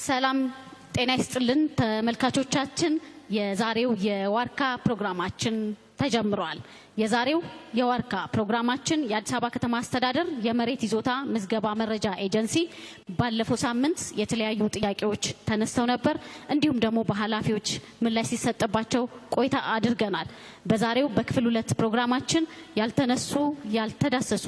ሰላም ጤና ይስጥልን ተመልካቾቻችን፣ የዛሬው የዋርካ ፕሮግራማችን ተጀምሯል። የዛሬው የዋርካ ፕሮግራማችን የአዲስ አበባ ከተማ አስተዳደር የመሬት ይዞታ ምዝገባ መረጃ ኤጀንሲ ባለፈው ሳምንት የተለያዩ ጥያቄዎች ተነስተው ነበር። እንዲሁም ደግሞ በኃላፊዎች ምላሽ ሲሰጥባቸው ቆይታ አድርገናል። በዛሬው በክፍል 2 ፕሮግራማችን ያልተነሱ ያልተዳሰሱ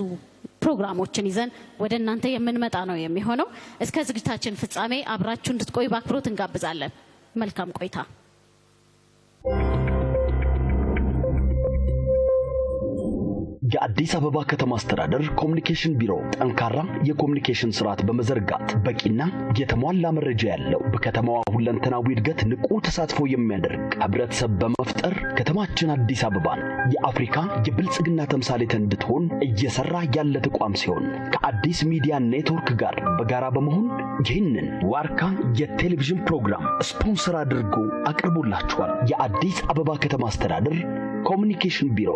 ፕሮግራሞችን ይዘን ወደ እናንተ የምንመጣ ነው የሚሆነው። እስከ ዝግጅታችን ፍጻሜ አብራችሁ እንድትቆዩ በአክብሮት እንጋብዛለን። መልካም ቆይታ። የአዲስ አበባ ከተማ አስተዳደር ኮሙኒኬሽን ቢሮ ጠንካራ የኮሙኒኬሽን ስርዓት በመዘርጋት በቂና የተሟላ መረጃ ያለው በከተማዋ ሁለንተናዊ እድገት ንቁ ተሳትፎ የሚያደርግ ህብረተሰብ በመፍጠር ከተማችን አዲስ አበባን የአፍሪካ የብልጽግና ተምሳሌት እንድትሆን እየሰራ ያለ ተቋም ሲሆን ከአዲስ ሚዲያ ኔትወርክ ጋር በጋራ በመሆን ይህንን ዋርካ የቴሌቪዥን ፕሮግራም ስፖንሰር አድርጎ አቅርቦላችኋል። የአዲስ አበባ ከተማ አስተዳደር ኮሙኒኬሽን ቢሮ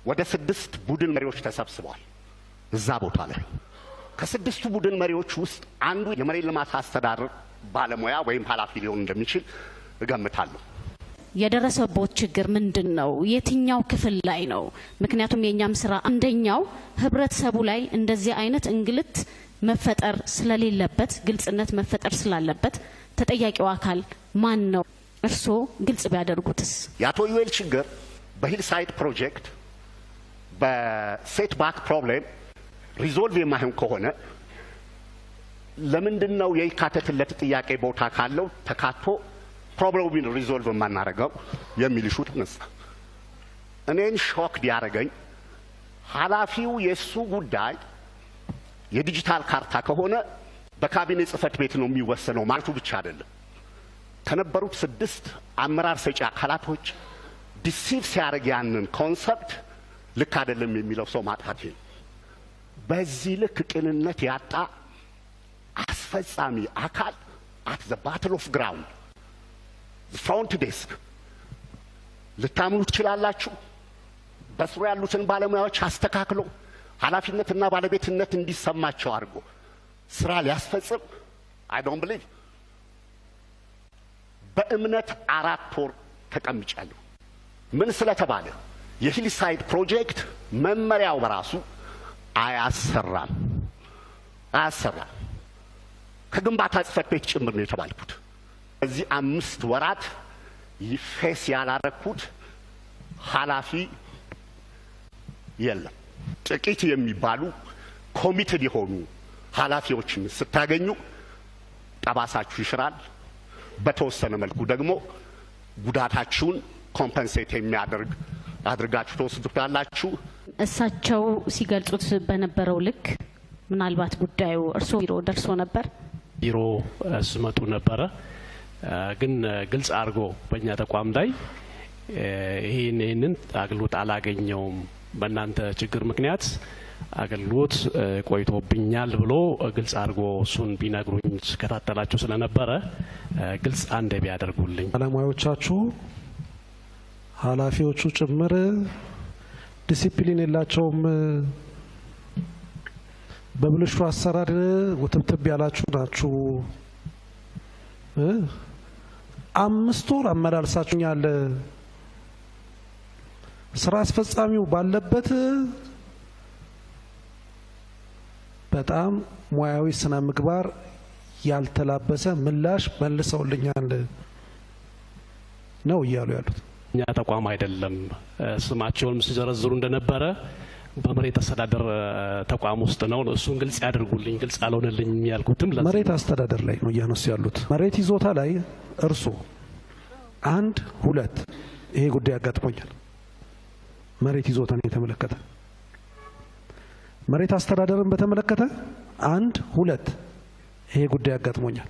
ወደ 6 ቡድን መሪዎች ተሰብስበዋል እዛ ቦታ ላይ። ከ6ቱ ቡድን መሪዎች ውስጥ አንዱ የመሬት ልማት አስተዳደር ባለሙያ ወይም ኃላፊ ሊሆን እንደሚችል እገምታለሁ። የደረሰበት ችግር ምንድነው? የትኛው ክፍል ላይ ነው? ምክንያቱም የኛም ስራ አንደኛው ህብረተሰቡ ላይ እንደዚህ አይነት እንግልት መፈጠር ስለሌለበት፣ ግልጽነት መፈጠር ስላለበት ተጠያቂው አካል ማን ነው? እርሶ ግልጽ ቢያደርጉትስ? የአቶ ዩኤል ችግር በሂልሳይድ ፕሮጀክት በሴትባክ ፕሮብሌም ሪዞልቭ የማይሆን ከሆነ ለምንድነው የይካተትለት ጥያቄ ቦታ ካለው ተካቶ ፕሮብሌሙን ሪዞልቭ የማናረገው የሚል ኢሹ ተነሳ። እኔን ሾክ ቢያረገኝ ኃላፊው የሱ ጉዳይ የዲጂታል ካርታ ከሆነ በካቢኔ ጽህፈት ቤት ነው የሚወሰነው ማለቱ ብቻ አይደለም። ከነበሩት 6 አመራር ሰጪ አካላቶች ዲሲቭ ሲያደርግ ያንን ኮንሰፕት ልክ አይደለም የሚለው ሰው ማጥፋት ነው። በዚህ ልክ ቅንነት ያጣ አስፈጻሚ አካል at the battle of ground the front desk ልታምኑ ትችላላችሁ። በስሩ ያሉትን ባለሙያዎች አስተካክሎ ኃላፊነትና ባለቤትነት እንዲሰማቸው አድርጎ ስራ ሊያስፈጽም I don't believe። በእምነት 4 ወር ተቀምጫለሁ። ምን ስለተባለ የሂልሳይድ ፕሮጀክት መመሪያው በራሱ አያሰራም። ከግንባታ ጽህፈት ቤት ጭምር ነው የተባልኩት። እዚህ 5 ወራት ይፈስ ያላረኩት ኃላፊ የለም። ጥቂት የሚባሉ ኮሚትድ የሆኑ ኃላፊዎችን ስታገኙ ጠባሳችሁ ይሽራል። በተወሰነ መልኩ ደግሞ ጉዳታችሁን ኮምፐንሴት የሚያደርግ አድርጋችሁ ተወስዱታላችሁ። እሳቸው ሲገልጹት በነበረው ልክ ምናልባት ጉዳዩ እርሶ ቢሮ ደርሶ ነበር? ቢሮ ስመጡ ነበረ። ግን ግልጽ አድርጎ በእኛ ተቋም ላይ ይሄንን አገልግሎት አላገኘውም፣ በእናንተ ችግር ምክንያት አገልግሎት ቆይቶብኛል ብሎ ግልጽ አድርጎ እሱን ቢነግሩኝ ስከታተላችሁ ስለነበረ ግልጽ አንደ ቢያደርጉልኝ። ባለሙያዎቻችሁ ኃላፊዎቹ ጭምር ዲሲፕሊን የላቸውም፣ በብልሹ አሰራር ውትብትብ ያላችሁ ናችሁ። 5 ወር አመላልሳችሁኛል። ስራ አስፈጻሚው ባለበት በጣም ሙያዊ ስነ ምግባር ያልተላበሰ ምላሽ መልሰውልኛል ነው እያሉ ያሉት። እኛ ተቋም አይደለም ስማቸውን ሲዘረዝሩ እንደነበረ በመሬት አስተዳደር ተቋም ውስጥ ነው። እሱን ግልጽ ያድርጉልኝ። ግልጽ አልሆነልኝ ያልኩትም መሬት አስተዳደር ላይ ነው እያነሱ ያሉት። መሬት ይዞታ ላይ እርሱ 1 2 ይሄ ጉዳይ አጋጥሞኛል። መሬት ይዞታን የተመለከተ መሬት አስተዳደርን በተመለከተ 1 2 ይሄ ጉዳይ አጋጥሞኛል።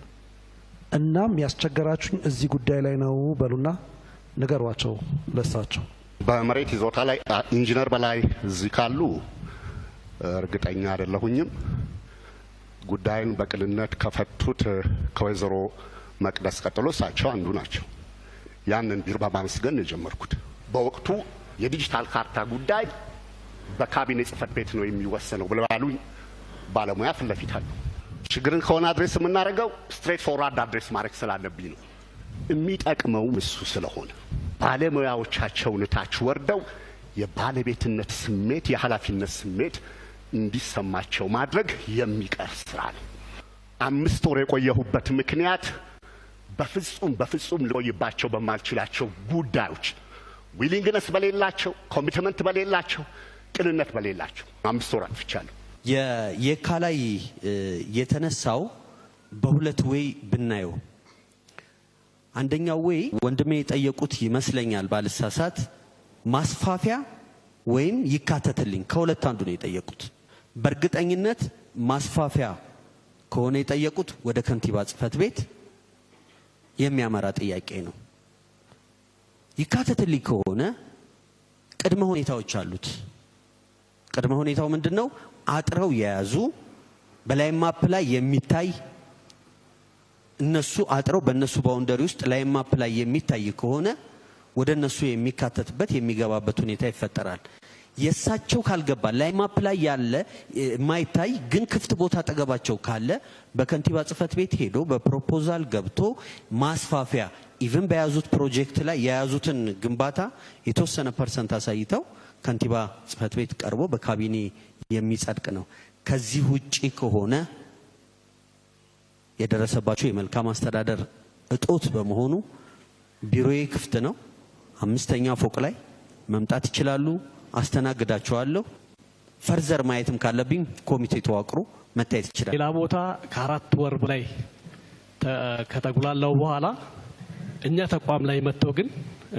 እናም ያስቸገራችሁኝ እዚህ ጉዳይ ላይ ነው በሉና ነገሯቸው ለሳቸው። በመሬት ይዞታ ላይ ኢንጂነር በላይ እዚህ ካሉ እርግጠኛ አይደለሁኝም። ጉዳዩን በቅልነት ከፈቱት ከወይዘሮ መቅደስ ቀጥሎ እሳቸው አንዱ ናቸው። ያንን ቢሮ በማመስገን የጀመርኩት በወቅቱ የዲጂታል ካርታ ጉዳይ በካቢኔ ጽህፈት ቤት ነው የሚወሰነው ብለው ያሉኝ ባለሙያ ፊት ለፊት አለ። ችግርን ከሆነ አድሬስ የምናደርገው ስትሬት ፎርዋርድ አድሬስ ማድረግ ስላለብኝ ነው። የሚጠቅመው እሱ ስለሆነ ባለሙያዎቻቸውን ታች ወርደው የባለቤትነት ስሜት የኃላፊነት ስሜት እንዲሰማቸው ማድረግ የሚቀር ስራ ነው። 5 ወር የቆየሁበት ምክንያት በፍጹም ልቆይባቸው በማልችላቸው ጉዳዮች ዊሊንግነስ በሌላቸው፣ ኮሚትመንት በሌላቸው፣ ቅንነት በሌላቸው 5 ወር አጥፍቻለሁ። የካ ላይ የተነሳው በሁለት ወይ ብናየው፣ አንደኛው ወይ ወንድሜ የጠየቁት ይመስለኛል ባልሳሳት ማስፋፊያ ወይም ይካተትልኝ ከሁለት አንዱ ነው የጠየቁት። በእርግጠኝነት ማስፋፊያ ከሆነ የጠየቁት ወደ ከንቲባ ጽሕፈት ቤት የሚያመራ ጥያቄ ነው። ይካተትልኝ ከሆነ ቅድመ ሁኔታዎች አሉት። ቅድመ ሁኔታው ምንድነው? አጥረው የያዙ በላይን ማፕ ላይ የሚታይ እነሱ አጥረው በእነሱ ባውንደሪ ውስጥ ላይን ማፕ ላይ የሚታይ ከሆነ ወደ እነሱ የሚካተትበት የሚገባበት ሁኔታ ይፈጠራል። የሳቸው ካልገባ ላይን ማፕ ላይ ያለ የማይታይ ግን ክፍት ቦታ አጠገባቸው ካለ በከንቲባ ጽሕፈት ቤት ሄዶ በፕሮፖዛል ገብቶ ማስፋፊያ ኢቭን በያዙት ፕሮጀክት ላይ የያዙትን ግንባታ የተወሰነ ፐርሰንት አሳይተው ከንቲባ ጽሕፈት ቤት ቀርቦ በካቢኔ የሚጸድቅ ነው። ከዚህ ውጪ ከሆነ የደረሰባቸው የመልካም አስተዳደር እጦት በመሆኑ ቢሮዬ ክፍት ነው። 5ኛ ፎቅ ላይ መምጣት ይችላሉ። አስተናግዳቸዋለሁ። ፈርዘር ማየትም ካለብኝ ኮሚቴ ተዋቅሮ መታየት ይችላል። ሌላ ቦታ ከ4 ወር በላይ ከተጉላላው በኋላ እኛ ተቋም ላይ መጥተው ግን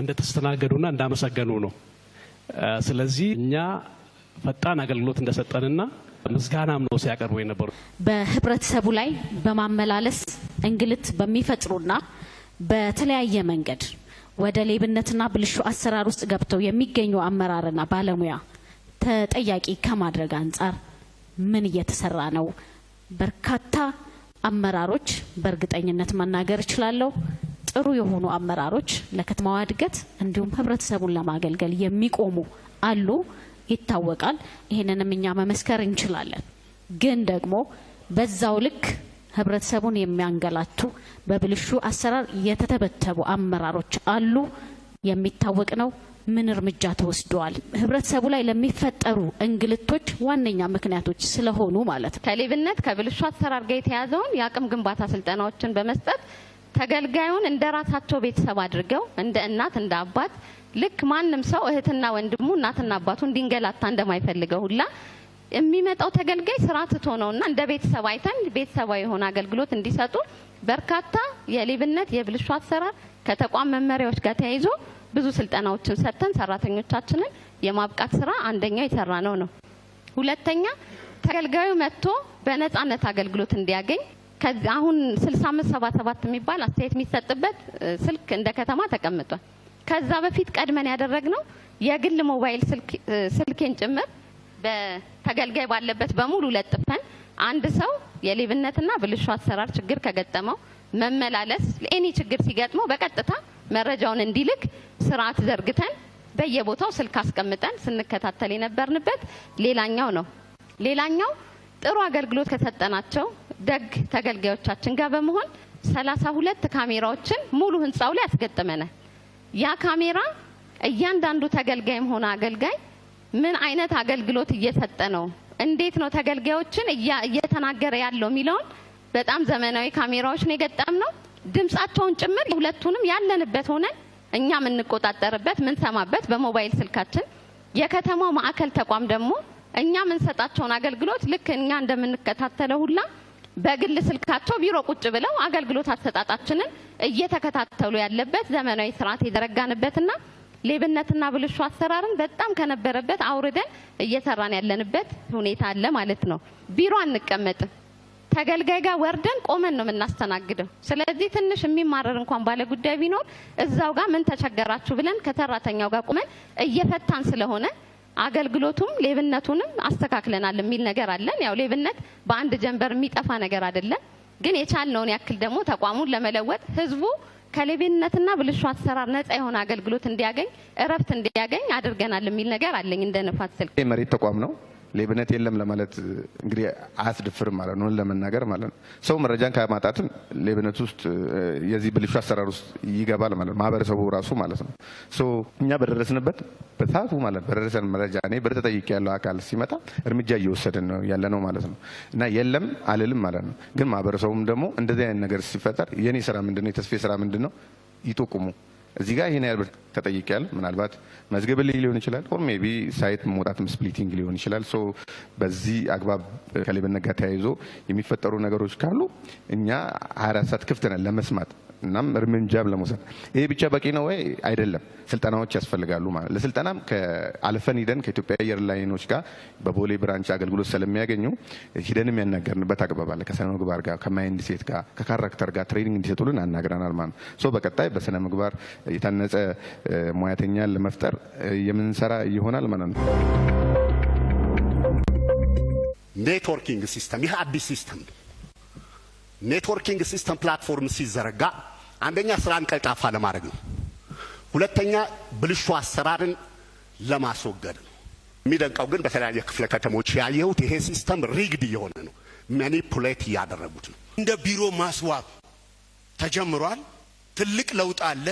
እንደተስተናገዱና እንዳመሰገኑ ነው። ስለዚህ እኛ ፈጣን አገልግሎት እንደሰጠንና ምስጋናም ነው ሲያቀርቡ የነበሩ። በህብረተሰቡ ላይ በማመላለስ እንግልት በሚፈጥሩና በተለያየ መንገድ ወደ ሌብነትና ብልሹ አሰራር ውስጥ ገብተው የሚገኙ አመራርና ባለሙያ ተጠያቂ ከማድረግ አንጻር ምን እየተሰራ ነው? በርካታ አመራሮች በእርግጠኝነት መናገር እችላለሁ ጥሩ የሆኑ አመራሮች ለከተማዋ እድገት እንዲሁም ህብረተሰቡን ለማገልገል የሚቆሙ አሉ፣ ይታወቃል። ይሄንንም እኛ መመስከር እንችላለን። ግን ደግሞ በዛው ልክ ህብረተሰቡን የሚያንገላቱ በብልሹ አሰራር የተተበተቡ አመራሮች አሉ፣ የሚታወቅ ነው። ምን እርምጃ ተወስደዋል? ህብረተሰቡ ላይ ለሚፈጠሩ እንግልቶች ዋነኛ ምክንያቶች ስለሆኑ ማለት ነው። ከሌብነት ከብልሹ አሰራር ጋር የተያዘውን የአቅም ግንባታ ስልጠናዎችን በመስጠት ተገልጋዩን እንደራሳቸው ቤተሰብ አድርገው እንደ እናት እንደ አባት ልክ ማንም ሰው እህትና ወንድሙ እናትና አባቱ እንዲንገላታ እንደማይፈልገው ሁላ የሚመጣው ተገልጋይ ስራ ትቶ ነውና እንደ ቤተሰብ አይተን ቤተሰባዊ የሆነ አገልግሎት እንዲሰጡ በርካታ የሌብነት የብልሹ አሰራር ከተቋም መመሪያዎች ጋር ተያይዞ ብዙ ስልጠናዎችን ሰጥተን ሰራተኞቻችንን የማብቃት ስራ አንደኛው የሰራ ነው። ሁለተኛ ተገልጋዩ መጥቶ በነፃነት አገልግሎት እንዲያገኝ አሁን 6577 የሚባል አስተያየት የሚሰጥበት ስልክ እንደ ከተማ ተቀምጧል። ከዛ በፊት ቀድመን ያደረግነው የግል ሞባይል ስልኬን ጭምር በተገልጋይ ባለበት በሙሉ ለጥፈን አንድ ሰው የሌብነትና ብልሹ አሰራር ችግር ከገጠመው መመላለስ ለኤኒ ችግር ሲገጥመው በቀጥታ መረጃውን እንዲልክ ስርዓት ዘርግተን በየቦታው ስልክ አስቀምጠን ስንከታተል የነበርንበት ሌላኛው ነው። ሌላኛው ጥሩ አገልግሎት ከሰጠናቸው ደግ ተገልጋዮቻችን ጋር በመሆን 32 ካሜራዎችን ሙሉ ህንጻው ላይ አስገጥመናል። ያ ካሜራ እያንዳንዱ ተገልጋይም ሆነ አገልጋይ ምን አይነት አገልግሎት እየሰጠ ነው፣ እንዴት ነው ተገልጋዮችን እየተናገረ ያለው የሚለውን በጣም ዘመናዊ ካሜራዎች ነው የገጠምነው። ድምጻቸውን ጭምር ሁለቱንም ያለንበት ሆነን እኛ የምንቆጣጠርበት ምንሰማበት በሞባይል ስልካችን። የከተማው ማዕከል ተቋም ደግሞ እኛ የምንሰጣቸውን አገልግሎት ልክ እኛ እንደምንከታተለው ሁላ በግል ስልካቸው ቢሮ ቁጭ ብለው አገልግሎት አሰጣጣችንን እየተከታተሉ ያለበት ዘመናዊ ስርዓት የዘረጋንበትና ሌብነትና ብልሹ አሰራርን በጣም ከነበረበት አውርደን እየሰራን ያለንበት ሁኔታ አለ ማለት ነው። ቢሮ አንቀመጥም። ተገልጋይ ጋር ወርደን ቆመን ነው የምናስተናግደው። ስለዚህ ትንሽ የሚማረር እንኳን ባለ ጉዳይ ቢኖር እዛው ጋር ምን ተቸገራችሁ ብለን ከሰራተኛው ጋር ቆመን እየፈታን ስለሆነ አገልግሎቱም ሌብነቱንም አስተካክለናል የሚል ነገር አለን። ያው ሌብነት በአንድ ጀንበር የሚጠፋ ነገር አይደለም፣ ግን የቻልነውን ያክል ደግሞ ተቋሙን ለመለወጥ ህዝቡ ከሌብነትና ብልሹ አሰራር ነፃ የሆነ አገልግሎት እንዲያገኝ እረፍት እንዲያገኝ አድርገናል የሚል ነገር አለኝ። እንደ ንፋስ ስልክ የመሬት ተቋም ነው። ሌብነት የለም ለማለት እንግዲህ አያስደፍርም ማለት ነው ለመናገር ማለት ነው። ሰው መረጃን ከማጣትም ሌብነት ውስጥ የዚህ ብልሹ አሰራር ውስጥ ይገባል ማለት ነው ማህበረሰቡ ራሱ ማለት ነው። እኛ በደረስንበት በታቱ ማለት በደረሰን መረጃ እኔ ብር ተጠይቄ ያለው አካል ሲመጣ እርምጃ እየወሰድን ነው ያለ ነው ማለት ነው እና የለም አልልም ማለት ነው። ግን ማህበረሰቡም ደግሞ እንደዚህ አይነት ነገር ሲፈጠር የኔ ስራ ምንድነው የተስፋዬ ስራ ምንድነው ይጠቁሙ እዚህ ጋር ይሄን ያህል ብር ተጠይቄያለሁ ምናልባት መዝገብ ሊሆን ይችላል ኦር ሜቢ ሳይት መውጣትም ስፕሊቲንግ ሊሆን ይችላል። በዚህ አግባብ ከሌብነት ጋር ተያይዞ የሚፈጠሩ ነገሮች ካሉ እኛ 24 ሰዓት ክፍት ነን ለመስማት እናም እርምጃም ለመውሰድ። ይሄ ብቻ በቂ ነው ወይ አይደለም፣ ስልጠናዎች ያስፈልጋሉ ማለት ለስልጠናም ከአልፈን ሂደን ከኢትዮጵያ አየር ላይኖች ጋር በቦሌ ብራንች አገልግሎት ስለሚያገኙ ሂደንም ያናገርንበት አግባብ አለ። ከስነ ምግባር ጋር ከማይንድ ሴት ጋር ከካራክተር ጋር ትሬኒንግ እንዲሰጡልን አናግረናል ማለት ነው። በቀጣይ በስነ ምግባር የታነጸ ሙያተኛን ለመፍጠር የምንሰራ ይሆናል ማለት ነው። ኔትወርኪንግ ሲስተም ይህ አዲስ ሲስተም ኔትወርኪንግ ሲስተም ፕላትፎርም ሲዘረጋ አንደኛ ስራን ቀልጣፋ ለማድረግ ነው። ሁለተኛ ብልሹ አሰራርን ለማስወገድ ነው። የሚደንቀው ግን በተለያየ ክፍለ ከተሞች ያየሁት ይሄ ሲስተም ሪግድ የሆነ ነው። ማኒፑሌት ያደረጉት ነው። እንደ ቢሮ ማስዋብ ተጀምሯል። ትልቅ ለውጥ አለ።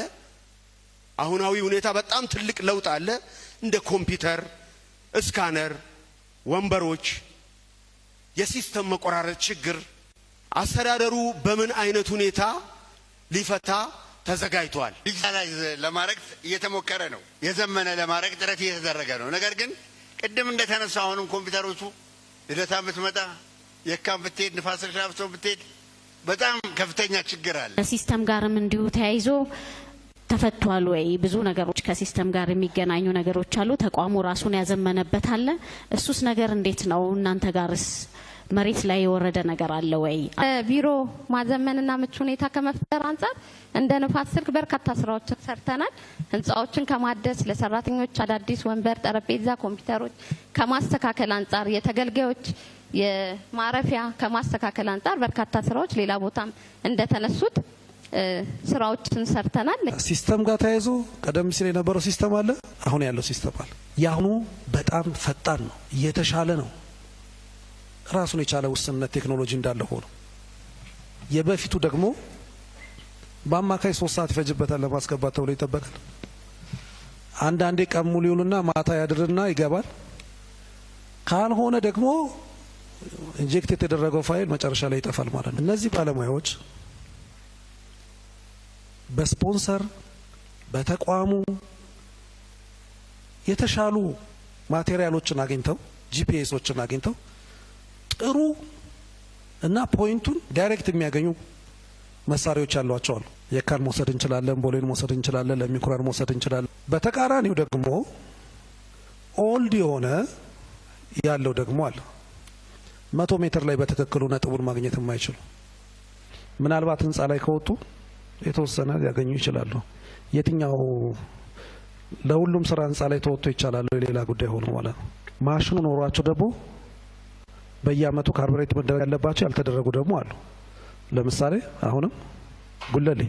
አሁናዊ ሁኔታ በጣም ትልቅ ለውጥ አለ። እንደ ኮምፒውተር፣ ስካነር፣ ወንበሮች፣ የሲስተም መቆራረጥ ችግር አስተዳደሩ በምን አይነት ሁኔታ ሊፈታ ተዘጋጅቷል? ዲጂታላይዝ ለማድረግ እየተሞከረ ነው። የዘመነ ለማድረግ ጥረት እየተደረገ ነው። ነገር ግን ቅድም እንደተነሳ አሁንም ኮምፒውተሮቹ ልደታ ብትመጣ የካም ብትሄድ ንፋስ ስልክ ላፍቶ ብትሄድ በጣም ከፍተኛ ችግር አለ። ሲስተም ጋርም እንዲሁ ተያይዞ ተፈቷል ወይ? ብዙ ነገሮች ከሲስተም ጋር የሚገናኙ ነገሮች አሉ። ተቋሙ ራሱን ያዘመነበት አለ። እሱስ ነገር እንዴት ነው? እናንተ ጋርስ መሬት ላይ የወረደ ነገር አለ ወይ? ቢሮ ማዘመንና ምቹ ሁኔታ ከመፍጠር አንፃር እንደ ንፋስ ስልክ በርካታ ስራዎችን ሰርተናል። ህንጻዎችን ከማደስ ለሰራተኞች አዳዲስ ወንበር፣ ጠረጴዛ፣ ኮምፒውተሮች ከማስተካከል አንፃር የተገልጋዮች የማረፊያ ከማስተካከል አንፃር በርካታ ስራዎች ሌላ ቦታም እንደተነሱት ስራዎችን ሰርተናል። ሲስተም ጋር ተያይዞ ቀደም ሲል የነበረው ሲስተም አለ፣ አሁን ያለው ሲስተም አለ። ያሁኑ በጣም ፈጣን ነው፣ የተሻለ ነው። ራሱን የቻለ ውስንነት ቴክኖሎጂ እንዳለ ሆኖ የበፊቱ ደግሞ በአማካይ 3 ሰዓት ይፈጅበታል ለማስገባት ተብሎ ይጠበቃል። አንዳንዴ ቀን ሙሉ ይውልና ማታ ያድርና ይገባል። ካልሆነ ደግሞ ኢንጀክት የተደረገው ፋይል መጨረሻ ላይ ይጠፋል ማለት ነው። እነዚህ ባለሙያዎች በስፖንሰር በተቋሙ የተሻሉ ማቴሪያሎችን አግኝተው ጂፒኤሶችን አግኝተው ጥሩ እና ፖይንቱን ዳይሬክት የሚያገኙ መሳሪያዎች ያሏቸው አሉ። የካን መውሰድ እንችላለን፣ ቦሌን መውሰድ እንችላለን፣ ለሚኩራን መውሰድ እንችላለን። በተቃራኒው ደግሞ ኦልድ የሆነ ያለው ደግሞ አለ 100 ሜትር ላይ በትክክሉ ነጥቡን ማግኘት የማይችሉ ምናልባት ህንጻ ላይ ከወጡ የተወሰነ ያገኙ ይችላሉ። የትኛው ለሁሉም ስራ ህንጻ ላይ ተወጥቶ ይቻላል ሌላ ጉዳይ ሆኖ ማለት ነው። ማሽኑ ኖሯቸው ደግሞ በየአመቱ ካርቦሬት መደረግ ያለባቸው ያልተደረጉ ደግሞ አሉ። ለምሳሌ አሁንም ጉለሌ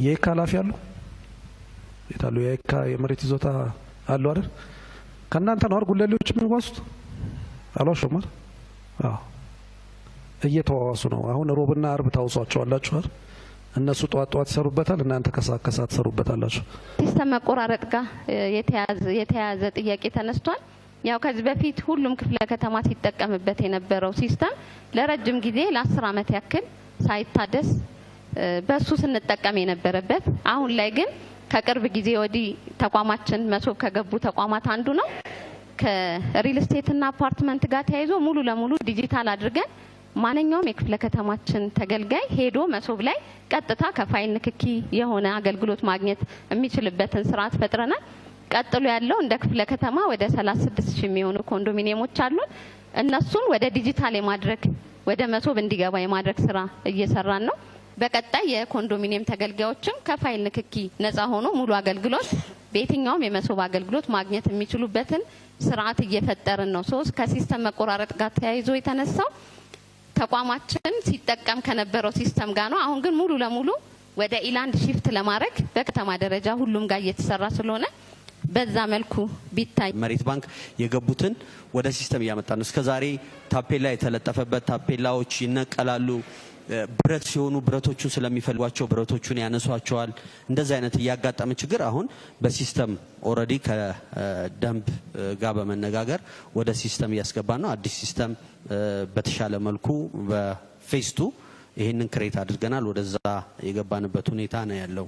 የካ ኃላፊ አሉ የታሉ? የካ የመሬት ይዞታ አሉ አይደል? ከእናንተ ነው አይደል ጉለሌዎች የሚዋሱት? አሏሽም አይደል? አዎ እየተዋዋሱ ነው። አሁን ሮብና አርብ ታውሷቸዋላችሁ አይደል? እነሱ ጧት ይሰሩበታል፣ እናንተ ከሰዓት ትሰሩበታላችሁ። ሲስተም መቆራረጥ ጋር የተያያዘ ጥያቄ ተነስቷል። ያው ከዚህ በፊት ሁሉም ክፍለ ከተማ ሲጠቀምበት የነበረው ሲስተም ለረጅም ጊዜ ለ10 አመት ያክል ሳይታደስ በሱ ስንጠቀም የነበረበት፣ አሁን ላይ ግን ከቅርብ ጊዜ ወዲህ ተቋማችን መሶብ ከገቡ ተቋማት አንዱ ነው። ከሪል ስቴትና አፓርትመንት ጋር ተያይዞ ሙሉ ለሙሉ ዲጂታል አድርገን ማንኛውም የክፍለ ከተማችን ተገልጋይ ሄዶ መሶብ ላይ ቀጥታ ከፋይል ንክኪ የሆነ አገልግሎት ማግኘት የሚችልበትን ስርዓት ፈጥረናል። ቀጥሎ ያለው እንደ ክፍለ ከተማ ወደ 36,000 የሚሆኑ ኮንዶሚኒየሞች አሉን። እነሱን ወደ ዲጂታል የማድረግ ወደ መሶብ እንዲገባ የማድረግ ስራ እየሰራን ነው። በቀጣይ የኮንዶሚኒየም ተገልጋዮችም ከፋይል ንክኪ ነፃ ሆኖ ሙሉ አገልግሎት በየትኛውም የመሶብ አገልግሎት ማግኘት የሚችሉበትን ስርዓት እየፈጠርን ነው። ከሲስተም መቆራረጥ ጋር ተያይዞ የተነሳው ተቋማችን ሲጠቀም ከነበረው ሲስተም ጋር ነው። አሁን ግን ሙሉ ለሙሉ ወደ ኢላንድ ሺፍት ለማድረግ በከተማ ደረጃ ሁሉም ጋር እየተሰራ ስለሆነ በዛ መልኩ ቢታይ መሬት ባንክ የገቡትን ወደ ሲስተም ያመጣ ነው። እስከዛሬ ታፔላ የተለጠፈበት ታፔላዎች ይነቀላሉ። ብረት ሲሆኑ ብረቶቹን ስለሚፈልጓቸው ብረቶቹን ያነሷቸዋል። እንደዚህ አይነት ያጋጠመ ችግር አሁን በሲስተም ኦሬዲ ከደንብ ጋር በመነጋገር ወደ ሲስተም ያስገባ ነው። አዲስ ሲስተም በተሻለ መልኩ በፌዝ 2 ይሄንን ክሬት አድርገናል። ወደዛ የገባንበት ሁኔታ ነው ያለው።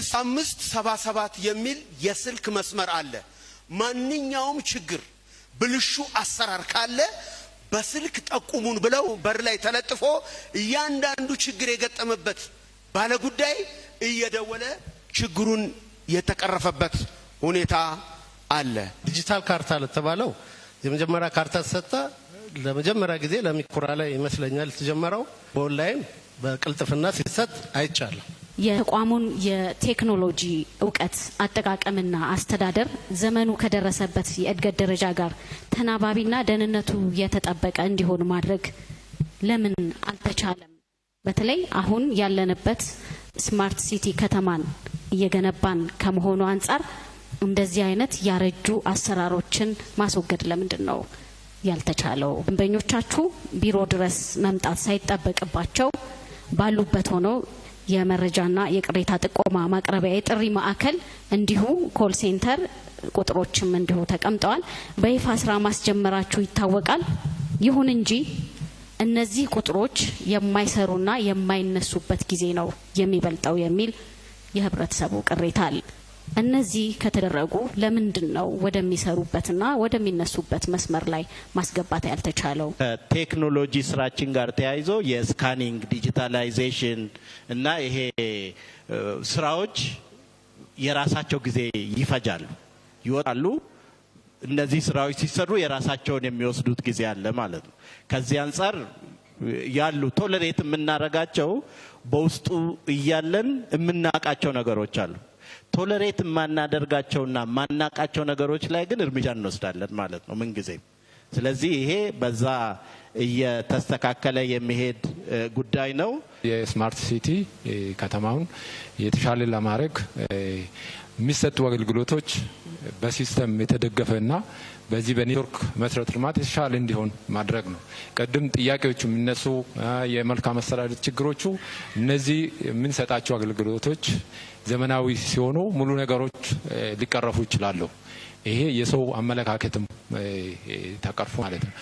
6577 የሚል የስልክ መስመር አለ። ማንኛውም ችግር ብልሹ አሰራር ካለ በስልክ ጠቁሙን ብለው በር ላይ ተለጥፎ እያንዳንዱ ችግር የገጠመበት ባለጉዳይ እየደወለ ችግሩን የተቀረፈበት ሁኔታ አለ። ዲጂታል ካርታ ለተባለው የመጀመሪያ ካርታ ተሰጠ። ለመጀመሪያ ጊዜ ለሚኩራ ላይ ይመስለኛል ተጀመረው በኦንላይን በቅልጥፍና ሲሰጥ አይቻልም። የተቋሙን የቴክኖሎጂ እውቀት አጠቃቀምና አስተዳደር ዘመኑ ከደረሰበት የእድገት ደረጃ ጋር ተናባቢና ደህንነቱ የተጠበቀ እንዲሆን ማድረግ ለምን አልተቻለም? በተለይ አሁን ያለንበት ስማርት ሲቲ ከተማን እየገነባን ከመሆኑ አንጻር እንደዚህ አይነት ያረጁ አሰራሮችን ማስወገድ ለምንድን ነው ያልተቻለው? ደንበኞቻችሁ ቢሮ ድረስ መምጣት ሳይጠበቅባቸው ባሉበት ሆነው የመረጃና የቅሬታ ጥቆማ ማቅረቢያ የጥሪ ማዕከል እንዲሁ ኮል ሴንተር ቁጥሮችም እንዲሁ ተቀምጠዋል። በይፋ ስራ ማስጀመራችሁ ይታወቃል። ይሁን እንጂ እነዚህ ቁጥሮች የማይሰሩና የማይነሱበት ጊዜ ነው የሚበልጠው የሚል የህብረተሰቡ ቅሬታ አለ። እነዚህ ከተደረጉ ለምንድን ነው ወደሚሰሩበትና ወደሚነሱበት መስመር ላይ ማስገባት ያልተቻለው? ከቴክኖሎጂ ስራችን ጋር ተያይዞ የስካኒንግ ዲጂታላይዜሽን እና ይሄ ስራዎች የራሳቸው ጊዜ ይፈጃሉ፣ ይወጣሉ። እነዚህ ስራዎች ሲሰሩ የራሳቸውን የሚወስዱት ጊዜ አለ ማለት ነው። ከዚህ አንጻር ያሉ ቶለሬት የምናረጋቸው በውስጡ እያለን የምናቃቸው ነገሮች አሉ። ቶለሬት ማናደርጋቸውና ማናቃቸው ነገሮች ላይ ግን እርምጃ እንወስዳለን ማለት ነው ምን ጊዜ። ስለዚህ ይሄ በዛ እየተስተካከለ የሚሄድ ጉዳይ ነው። የስማርት ሲቲ ከተማውን የተሻለ ለማድረግ የሚሰጡ አገልግሎቶች በሲስተም የተደገፈና በዚህ በኔትወርክ መሰረተ ልማት የተሻለ እንዲሆን ማድረግ ነው። ቀደም ጥያቄዎቹ የሚነሱ የመልካም አስተዳደር ችግሮቹ እነዚህ የምንሰጣቸው አገልግሎቶች ዘመናዊ ሲሆኑ ሙሉ ነገሮች ሊቀረፉ ይችላሉ። ይሄ የሰው አመለካከትም ተቀርፎ ማለት ነው።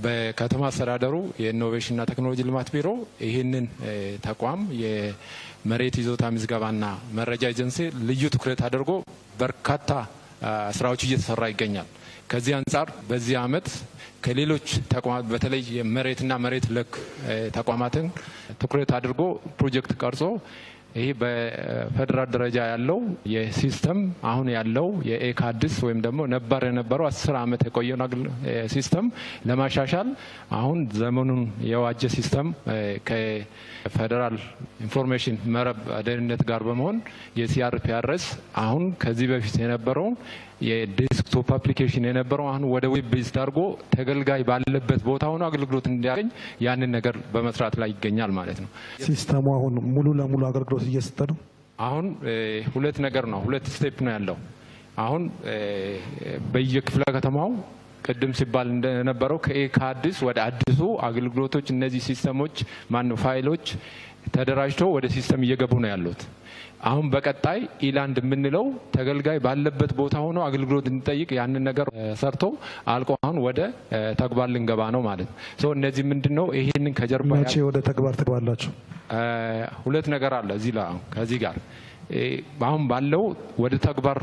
በከተማ አስተዳደሩ የኢኖቬሽንና ቴክኖሎጂ ልማት ቢሮ ይህንን ተቋም የመሬት ይዞታ ምዝገባና መረጃ ኤጀንሲ ልዩ ትኩረት አድርጎ በርካታ ስራዎች እየተሰራ ይገኛል። ከዚህ አንጻር በዚህ አመት ከሌሎች ተቋማት በተለይ የመሬትና መሬት ለክ ተቋማትን ትኩረት አድርጎ ፕሮጀክት ቀርጾ ይሄ በፌደራል ደረጃ ያለው የሲስተም አሁን ያለው የኤካድስ ወይም ደግሞ ነባር የነበረው 10 አመት የቆየው ሲስተም ለማሻሻል አሁን ዘመኑን የዋጀ ሲስተም ከፌደራል ኢንፎርሜሽን መረብ ደህንነት ጋር በመሆን የሲአርፒአርኤስ አሁን ከዚህ በፊት የነበረው የዴስክቶፕ አፕሊኬሽን የነበረው አሁን ወደ ዌብ ቤዝ አድርጎ ተገልጋይ ባለበት ቦታ ሆኖ አገልግሎት እንዲያገኝ ያንን ነገር በመስራት ላይ ይገኛል ማለት ነው። ሲስተሙ አሁን ሙሉ ለሙሉ አገልግሎት እየሰጠ ነው። አሁን ሁለት ነገር ነው፣ ሁለት ስቴፕ ነው ያለው። አሁን በየክፍለ ከተማው ቅድም ሲባል እንደነበረው ከኤካድስ ወደ አዲሱ አገልግሎቶች እነዚህ ሲስተሞች ፋይሎች ተደራጅተው ወደ ሲስተም እየገቡ ነው ያሉት። አሁን በቀጣይ ኢላንድ የምንለው ተገልጋይ ባለበት ቦታ ሆኖ አገልግሎት እንጠይቅ ያንን ነገር ሰርቶ አልቆ አሁን ወደ ተግባር ልንገባ ነው ማለት ነው። እነዚህ ምንድነው ይሄንን ከጀርባ መቼ ወደ ተግባር ትገባላችሁ? ሁለት ነገር አለ እዚህ ላይ ከዚህ ጋር አሁን ባለው ወደ ተግባር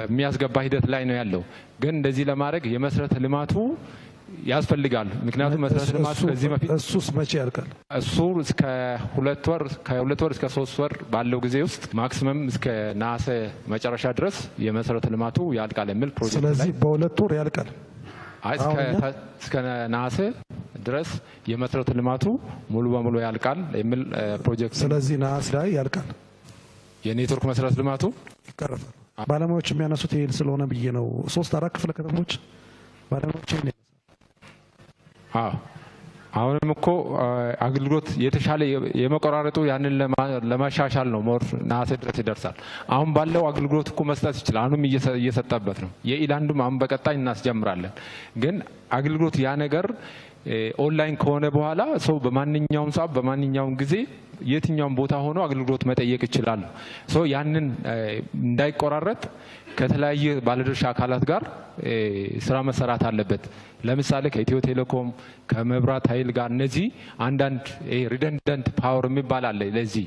የሚያስገባ ሂደት ላይ ነው ያለው። ግን እንደዚህ ለማድረግ የመሰረተ ልማቱ ያስፈልጋል። ምክንያቱም መሰረተ ልማቱ ከዚህ በፊት እሱስ መቼ ያልቃል? እሱ እስከ 2 ወር እስከ 3 ወር ባለው ጊዜ ውስጥ ማክሲመም እስከ ነሐሴ መጨረሻ ድረስ የመሰረተ ልማቱ ያልቃል የሚል ፕሮጀክት። ስለዚህ በ2 ወር ያልቃል። እስከ ነሐሴ ድረስ የመሰረተ ልማቱ ሙሉ በሙሉ ያልቃል የሚል ፕሮጀክት። ስለዚህ ነሐሴ ላይ ያልቃል የኔትወርክ መሰረተ ልማቱ ይቀርፋል። ባለሙያዎች የሚያነሱት ይሄን ስለሆነ ብዬ ነው። 3-4 ክፍለ ከተሞች ባለሙያዎች አሁንም እኮ አገልግሎት የተሻለ የመቆራረጡ ያንን ለማሻሻል ነው ሞር ነሐሴ ድረስ ይደርሳል። አሁን ባለው አገልግሎት እኮ መስጠት ይችላል። አሁንም እየሰጠበት ነው። የኢላንዱም አሁን በቀጣይ እናስጀምራለን። ግን አገልግሎት ያ ነገር ኦንላይን ከሆነ በኋላ ሰው በማንኛውም ሰዓት በማንኛውም ጊዜ የትኛውም ቦታ ሆኖ አገልግሎት መጠየቅ ይችላል። ሰው ያንን እንዳይቆራረጥ ከተለያየ ባለድርሻ አካላት ጋር ስራ መሰራት አለበት። ለምሳሌ ከኢትዮ ቴሌኮም ከመብራት ኃይል ጋር እነዚህ አንዳንድ ሪደንደንት ፓወር የሚባል አለ። ለዚህ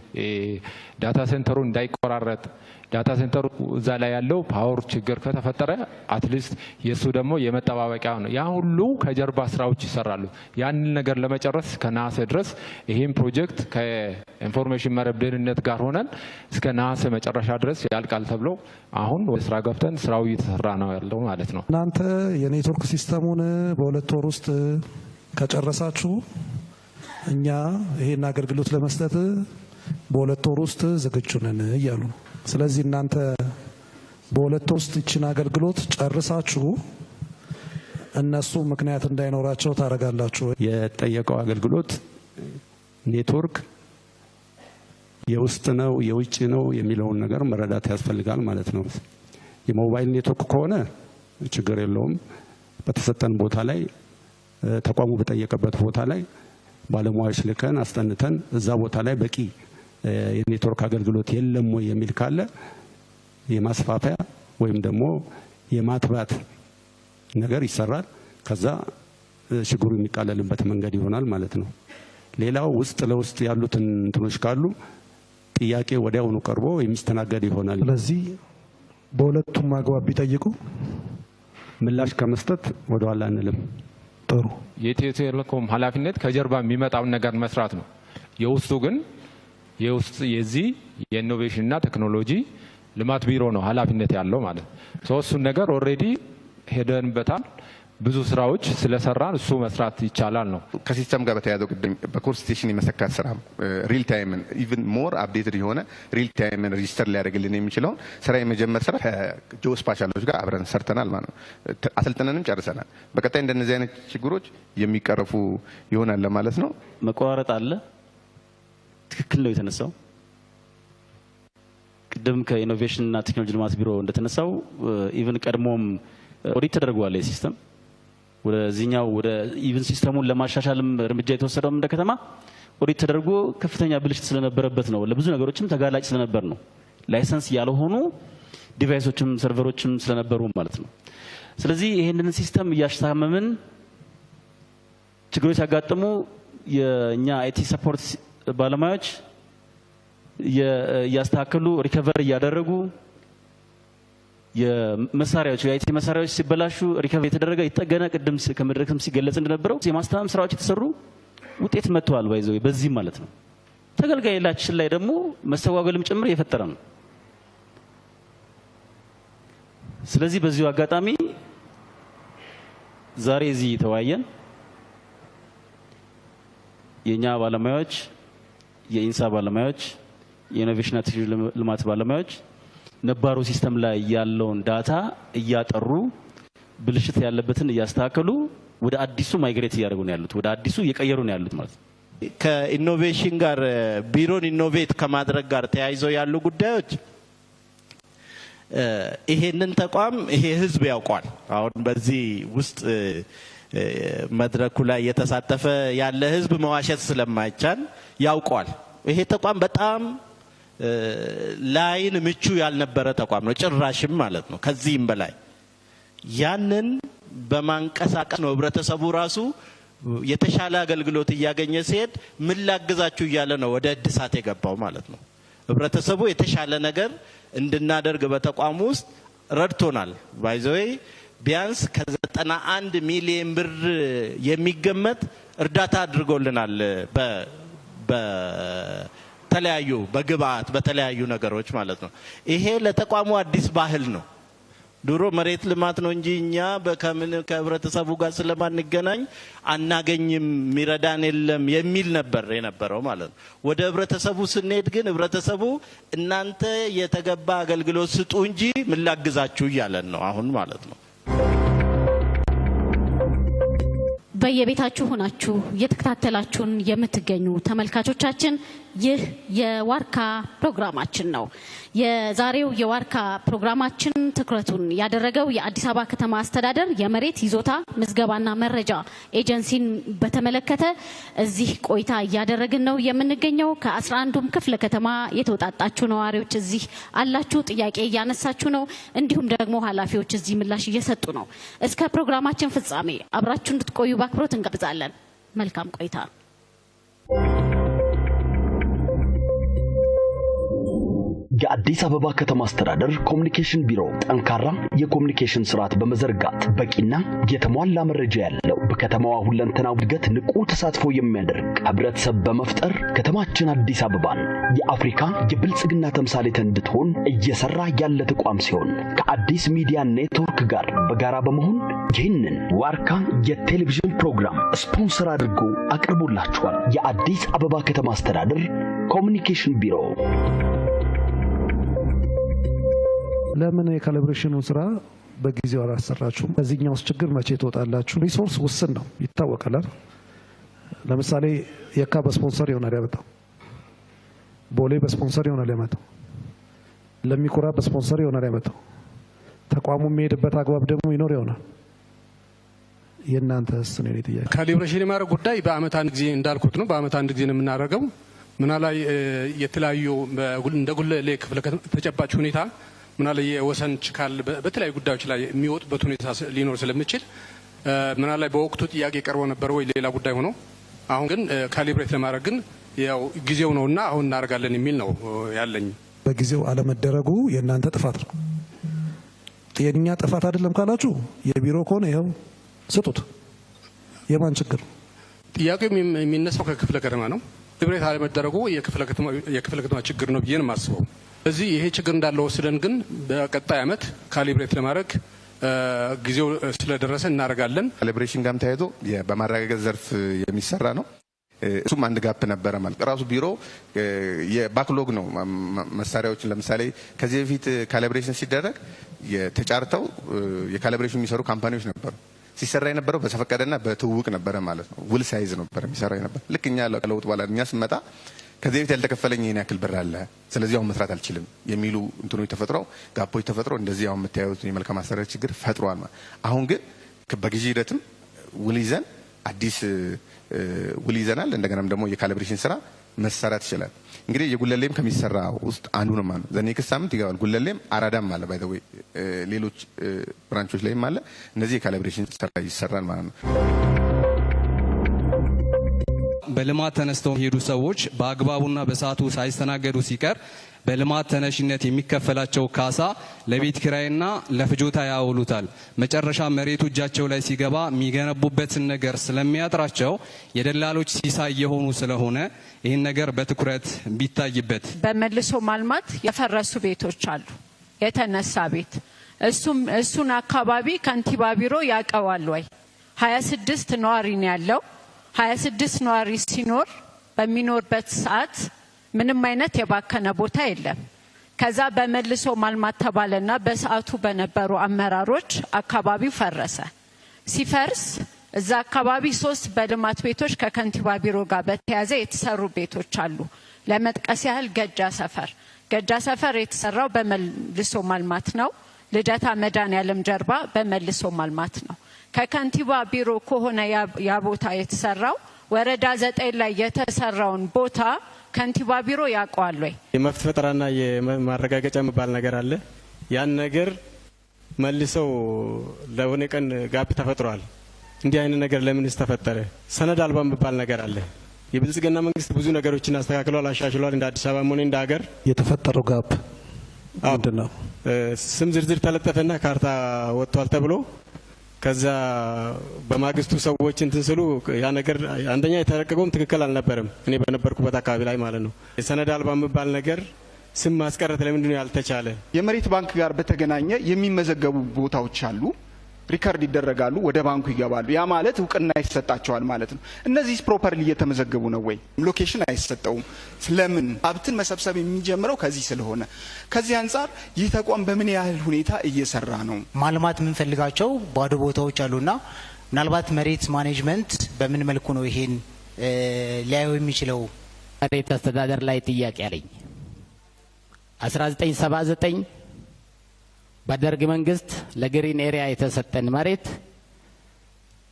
ዳታ ሴንተሩ እንዳይቆራረጥ ዳታ ሴንተሩ እዛ ላይ ያለው ፓወር ችግር ከተፈጠረ አትሊስት የሱ ደግሞ የመጠባበቂያ ነው። ያ ሁሉ ከጀርባ ስራዎች ይሰራሉ። ያንን ነገር ለመጨረስ ከነሐሴ ድረስ ይሄን ፕሮጀክት ከኢንፎርሜሽን መረብ ደህንነት ጋር ሆነን እስከ ነሐሴ መጨረሻ ድረስ ያልቃል ተብሎ አሁን ወደ ስራ ገብተን ስራው እየተሰራ ነው ያለው ማለት ነው። እናንተ የኔትወርክ ሲስተሙን በሁለት ወር ውስጥ ከጨረሳችሁ እኛ ይሄን አገልግሎት ለመስጠት በሁለት ወር ውስጥ ዝግጁ ነን እያሉ ነው። ስለዚህ እናንተ በሁለት ወር ውስጥ ይችን አገልግሎት ጨርሳችሁ እነሱ ምክንያት እንዳይኖራቸው ታደርጋላችሁ። የጠየቀው አገልግሎት ኔትወርክ የውስጥ ነው የውጭ ነው የሚለውን ነገር መረዳት ያስፈልጋል ማለት ነው። የሞባይል ኔትወርክ ከሆነ ችግር የለውም። በተሰጠን ቦታ ላይ ተቋሙ በጠየቀበት ቦታ ላይ ባለሙያዎች ልከን አስጠንተን እዛ ቦታ ላይ በቂ የኔትወርክ አገልግሎት የለም ወይ የሚል ካለ የማስፋፊያ ወይም ደግሞ የማጥራት ነገር ይሰራል። ከዛ ችግሩ የሚቃለልበት መንገድ ይሆናል ማለት ነው። ሌላው ውስጥ ለውስጥ ያሉትን እንትኖች ካሉ ጥያቄ ወዲያውኑ ቀርቦ የሚስተናገድ ይሆናል። ስለዚህ በሁለቱም አግባብ ቢጠይቁ ምላሽ ከመስጠት ወደ ኋላ አንልም። ጥሩ። የኢትዮ ቴሌኮም ኃላፊነት ከጀርባ የሚመጣውን ነገር መስራት ነው። የውስጡ ግን የውስጥ የዚህ የኢኖቬሽንና ቴክኖሎጂ ልማት ቢሮ ነው ኃላፊነት ያለው ማለት ነው። እሱን ነገር ኦልሬዲ ሄደንበታል። ብዙ ስራዎች ስለሰራን እሱ መስራት ይቻላል ነው። ከሲስተም ጋር በተያያዘው ቅድም በኮር ስቴሽን የመሰካት ስራ ሪል ታይምን ኢቭን ሞር አፕዴትድ የሆነ ሪል ታይምን ሬጂስተር ሊያደርግልን የሚችለውን ስራ የመጀመር ስራ ከጂኦ ስፓሻሎች ጋር አብረን ሰርተናል ማለት ነው። አሰልጥነንም ጨርሰናል። በቀጣይ እንደነዚህ አይነት ችግሮች የሚቀረፉ ይሆናል ለማለት ነው። መቆራረጥ አለ። ትክክል ነው የተነሳው። ቅድም ከኢኖቬሽንና ቴክኖሎጂ ልማት ቢሮ እንደተነሳው ኢቭን ቀድሞም ኦዲት ተደርጓል ሲስተም ወደዚህኛው ወደ ኢቭን ሲስተሙን ለማሻሻልም እርምጃ የተወሰደው እንደ ከተማ ኦዲት ተደርጎ ከፍተኛ ብልሽት ስለነበረበት ነው። ለብዙ ነገሮችም ተጋላጭ ስለነበር ነው። ላይሰንስ ያልሆኑ ዲቫይሶችም ሰርቨሮችም ስለነበሩ ማለት ነው። ስለዚህ ይሄንን ሲስተም እያሻመምን ችግሮች ያጋጠሙ የኛ አይቲ ሰፖርት ባለሙያዎች ያስተካከሉ ሪከቨር እያደረጉ የመሳሪያዎች የአይቲ መሳሪያዎች ሲበላሹ ሪከቨር የተደረገ ይጠገነ ቅድም ከመድረክም ሲገለጽ እንደነበረው የማስተማም ስራዎች የተሰሩ ውጤት መጥተዋል። ባይዘው በዚህ ማለት ነው። ተገልጋይላችን ላይ ደግሞ መስተጓጎልም ጭምር የፈጠረ ነው። ስለዚህ በዚሁ አጋጣሚ ዛሬ እዚህ ተወያየን የኛ ባለሙያዎች የኢንሳ ባለሙያዎች የኢኖቬሽንና ቴክኖሎጂ ልማት ባለሙያዎች ነባሩ ሲስተም ላይ ያለውን ዳታ እያጠሩ ብልሽት ያለበትን እያስተካከሉ ወደ አዲሱ ማይግሬት እያደረጉ ነው ያሉት፣ ወደ አዲሱ እየቀየሩ ነው ያሉት ማለት ነው። ከኢኖቬሽን ጋር ቢሮን ኢኖቬት ከማድረግ ጋር ተያይዘው ያሉ ጉዳዮች ይሄንን ተቋም ይሄ ህዝብ ያውቋል። አሁን በዚህ ውስጥ መድረኩ ላይ የተሳተፈ ያለ ህዝብ መዋሸት ስለማይቻል ያውቋል። ይሄ ተቋም በጣም ላይን ምቹ ያልነበረ ተቋም ነው፣ ጭራሽም ማለት ነው። ከዚህም በላይ ያንን በማንቀሳቀስ ነው ህብረተሰቡ ራሱ የተሻለ አገልግሎት እያገኘ ሲሄድ ምን ላግዛችሁ እያለ ነው ወደ እድሳት የገባው ማለት ነው። ህብረተሰቡ የተሻለ ነገር እንድናደርግ በተቋሙ ውስጥ ረድቶናል። ባይዘዌ ቢያንስ ከ91 ሚሊዮን ብር የሚገመት እርዳታ አድርጎልናል በተለያዩ በግብአት በተለያዩ ነገሮች ማለት ነው። ይሄ ለተቋሙ አዲስ ባህል ነው። ድሮ መሬት ልማት ነው እንጂ እኛ ከህብረተሰቡ ጋር ስለማንገናኝ አናገኝም፣ ሚረዳን የለም የሚል ነበር የነበረው ማለት ነው። ወደ ህብረተሰቡ ስንሄድ ግን ህብረተሰቡ እናንተ የተገባ አገልግሎት ስጡ እንጂ ምን ላግዛችሁ እያለን ነው አሁን ማለት ነው። በየቤታችሁ ሆናችሁ እየተከታተላችሁን የምትገኙ ተመልካቾቻችን ይህ የዋርካ ፕሮግራማችን ነው። የዛሬው የዋርካ ፕሮግራማችን ትኩረቱን ያደረገው የአዲስ አበባ ከተማ አስተዳደር የመሬት ይዞታ ምዝገባና መረጃ ኤጀንሲን በተመለከተ እዚህ ቆይታ እያደረግን ነው የምንገኘው። ከ11ዱም ክፍለ ከተማ የተውጣጣችሁ ነዋሪዎች እዚህ አላችሁ፣ ጥያቄ እያነሳችሁ ነው። እንዲሁም ደግሞ ኃላፊዎች እዚህ ምላሽ እየሰጡ ነው። እስከ ፕሮግራማችን ፍጻሜ አብራችሁ እንድትቆዩ በአክብሮት እንጋብዛለን። መልካም ቆይታ። የአዲስ አበባ ከተማ አስተዳደር ኮሙኒኬሽን ቢሮ ጠንካራ የኮሙኒኬሽን ስርዓት በመዘርጋት በቂና የተሟላ መረጃ ያለው በከተማዋ ሁለንተናዊ እድገት ንቁ ተሳትፎ የሚያደርግ ህብረተሰብ በመፍጠር ከተማችን አዲስ አበባን የአፍሪካ የብልጽግና ተምሳሌት እንድትሆን እየሰራ ያለ ተቋም ሲሆን ከአዲስ ሚዲያ ኔትወርክ ጋር በጋራ በመሆን ይህንን ዋርካ የቴሌቪዥን ፕሮግራም ስፖንሰር አድርጎ አቅርቦላችኋል። የአዲስ አበባ ከተማ አስተዳደር ኮሙኒኬሽን ቢሮ። ለምን የካሊብሬሽኑ ስራ በጊዜው አላሰራችሁም? በዚህኛው ችግር መቼ ትወጣላችሁ? ሪሶርስ ውስን ነው ይታወቃል። ለምሳሌ የካ በስፖንሰር ይሆናል ያመጣው፣ ቦሌ በስፖንሰር ይሆናል ያመጣው፣ ለሚኩራ በስፖንሰር ይሆናል ያመጣው። ተቋሙ የሚሄድበት አግባብ ደግሞ ይኖር ይሆናል። የእናንተ ስነ ጥያቄ ካሊብሬሽን የማድረግ ጉዳይ በአመት አንድ ጊዜ እንዳልኩት ነው። በአመት አንድ ጊዜ ነው የምናደርገው። ምናላይ የተለያዩ እንደ ጉለሌ ክፍለ ተጨባጭ ሁኔታ ምናለ የወሰን ችካል በተለያዩ ጉዳዮች ላይ የሚወጡበት ሁኔታ ሊኖር ስለሚችል ምናላይ በወቅቱ ጥያቄ ቀርቦ ነበር ወይ ሌላ ጉዳይ ሆኖ፣ አሁን ግን ካሊብሬት ለማድረግ ግን ያው ጊዜው ነውና አሁን እናደርጋለን የሚል ነው ያለኝ። በጊዜው አለመደረጉ የእናንተ ጥፋት ነው። የኛ ጥፋት አይደለም ካላችሁ የቢሮ ከሆነ ይኸው ስጡት። የማን ችግር? ጥያቄው የሚነሳው ከክፍለ ከተማ ነው። ካሊብሬት አለመደረጉ የክፍለ ከተማ ችግር ነው ብዬ ነው የማስበው። እዚህ ይሄ ችግር እንዳለ ወስደን ግን በቀጣይ አመት ካሊብሬት ለማድረግ ጊዜው ስለደረሰ እናደርጋለን። ካሊብሬሽን ጋርም ተያይዞ በማረጋገጥ ዘርፍ የሚሰራ ነው። እሱም አንድ ጋፕ ነበረ ማለት ራሱ ቢሮ የባክሎግ ነው። መሳሪያዎችን ለምሳሌ ከዚህ በፊት ካሊብሬሽን ሲደረግ የተጫርተው የካሊብሬሽን የሚሰሩ ካምፓኒዎች ነበሩ። ሲሰራ የነበረው በተፈቀደና በትውውቅ ነበረ ማለት ነው። ውል ሳይዝ ነበር የሚሰራ የነበረ። ልክ እኛ ለውጥ ባላ እኛ ስንመጣ ከዚህ በፊት ያልተከፈለኝ ይሄን ያክል ብር አለ፣ ስለዚህ አሁን መስራት አልችልም የሚሉ እንትኖች ተፈጥረው ጋፖች ተፈጥረው እንደዚህ አሁን የምታዩት የመልካም አስተዳደር ችግር ፈጥሯል ማለት። አሁን ግን በግዢ ሂደትም ውል ይዘን አዲስ ውል ይዘናል። እንደገናም ደግሞ የካሊብሬሽን ስራ መሰራት ይችላል። እንግዲህ የጉለሌም ከሚሰራ ውስጥ አንዱ ነው ማለት ነው። ዘኔክስ ሳምንት ይገባል። ጉለሌም አራዳም አለ ባይ ዘ ወይ ሌሎች ብራንቾች ላይም አለ። እነዚህ የካሊብሬሽን ስራ ይሰራል ማለት ነው። በልማት ተነስተው ሄዱ ሰዎች በአግባቡና በሰዓቱ ሳይስተናገዱ ሲቀር በልማት ተነሽነት የሚከፈላቸው ካሳ ለቤት ኪራይና ለፍጆታ ያውሉታል። መጨረሻ መሬቱ እጃቸው ላይ ሲገባ የሚገነቡበትን ነገር ስለሚያጥራቸው የደላሎች ሲሳይ የሆኑ ስለሆነ ይህን ነገር በትኩረት ቢታይበት። በመልሶ ማልማት የፈረሱ ቤቶች አሉ። የተነሳ ቤት እሱን አካባቢ ከንቲባ ቢሮ ያቀዋል ወይ? 26 ነዋሪ ነው ያለው። 26 ነዋሪ ሲኖር በሚኖርበት ሰዓት ምንም አይነት የባከነ ቦታ የለም። ከዛ በመልሶ ማልማት ተባለና በሰዓቱ በነበሩ አመራሮች አካባቢው ፈረሰ። ሲፈርስ እዛ አካባቢ 3 በልማት ቤቶች ከከንቲባ ቢሮ ጋር በተያያዘ የተሰሩ ቤቶች አሉ። ለመጥቀስ ያህል ገጃ ሰፈር የተሰራው በመልሶ ማልማት ነው። ልደታ መድኃኔዓለም ጀርባ በመልሶ ማልማት ነው። ከከንቲባ ቢሮ ከሆነ ያ ቦታ የተሰራው ወረዳ 9 ላይ የተሰራውን ቦታ ከንቲባ ቢሮ ያውቀዋል ወይ? የመብት ፈጠራና የማረጋገጫ የሚባል ነገር አለ። ያን ነገር መልሰው ለሆነ ቀን ጋፕ ተፈጥሯል። እንዲህ አይነት ነገር ለምንስ ተፈጠረ? ሰነድ አልባ የሚባል ነገር አለ። የብልጽግና መንግስት ብዙ ነገሮችን አስተካክሏል፣ አሻሽሏል። እንደ አዲስ አበባ ሆነ እንደ ሀገር የተፈጠረው ጋፕ ምንድነው? ስም ዝርዝር ተለጠፈና ካርታ ወጥቷል ተብሎ ከዛ በማግስቱ ሰዎች እንትን ስሉ ያ ነገር አንደኛ የተረቀቀውም ትክክል አልነበረም። እኔ በነበርኩበት አካባቢ ላይ ማለት ነው። የሰነድ አልባ የሚባል ነገር ስም ማስቀረት ለምንድን ነው ያልተቻለ? የመሬት ባንክ ጋር በተገናኘ የሚመዘገቡ ቦታዎች አሉ። ሪከርድ ይደረጋሉ፣ ወደ ባንኩ ይገባሉ። ያ ማለት እውቅና ይሰጣቸዋል ማለት ነው። እነዚህ ፕሮፐርሊ እየተመዘገቡ ነው ወይ? ሎኬሽን አይሰጠውም። ስለምን? ሀብትን መሰብሰብ የሚጀምረው ከዚህ ስለሆነ ከዚህ አንጻር ይህ ተቋም በምን ያህል ሁኔታ እየሰራ ነው? ማልማት የምንፈልጋቸው ባዶ ቦታዎች አሉና ምናልባት መሬት ማኔጅመንት በምን መልኩ ነው ይሄን ሊያዩ የሚችለው? መሬት አስተዳደር ላይ ጥያቄ አለኝ። 1979 በደርግ መንግስት ለግሪን ኤሪያ የተሰጠን መሬት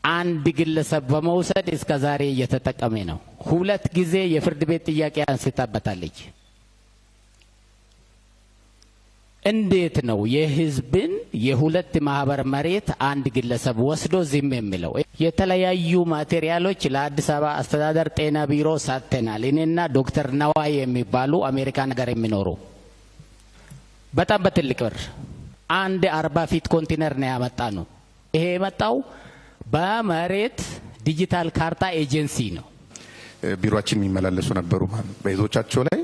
አንድ ግለሰብ በመውሰድ እስከ ዛሬ እየተጠቀመ ነው። 2 ጊዜ የፍርድ ቤት ጥያቄ አንስታበታለች። እንዴት ነው የህዝብን የ2 ማህበር መሬት አንድ ግለሰብ ወስዶ ዝም የሚለው? የተለያዩ ማቴሪያሎች ለአዲስ አበባ አስተዳደር ጤና ቢሮ ሰጥተናል። እኔና ዶክተር ነዋይ የሚባሉ አሜሪካን ሀገር የሚኖሩ በጣም በትልቅ ብር 40 ፊት ኮንቴነር ነው ያመጣ ነው። ይሄ የመጣው በመሬት ዲጂታል ካርታ ኤጀንሲ ነው። ቢሮአችን የሚመላለሱ ነበሩ ማለት በይዞቻቸው ላይ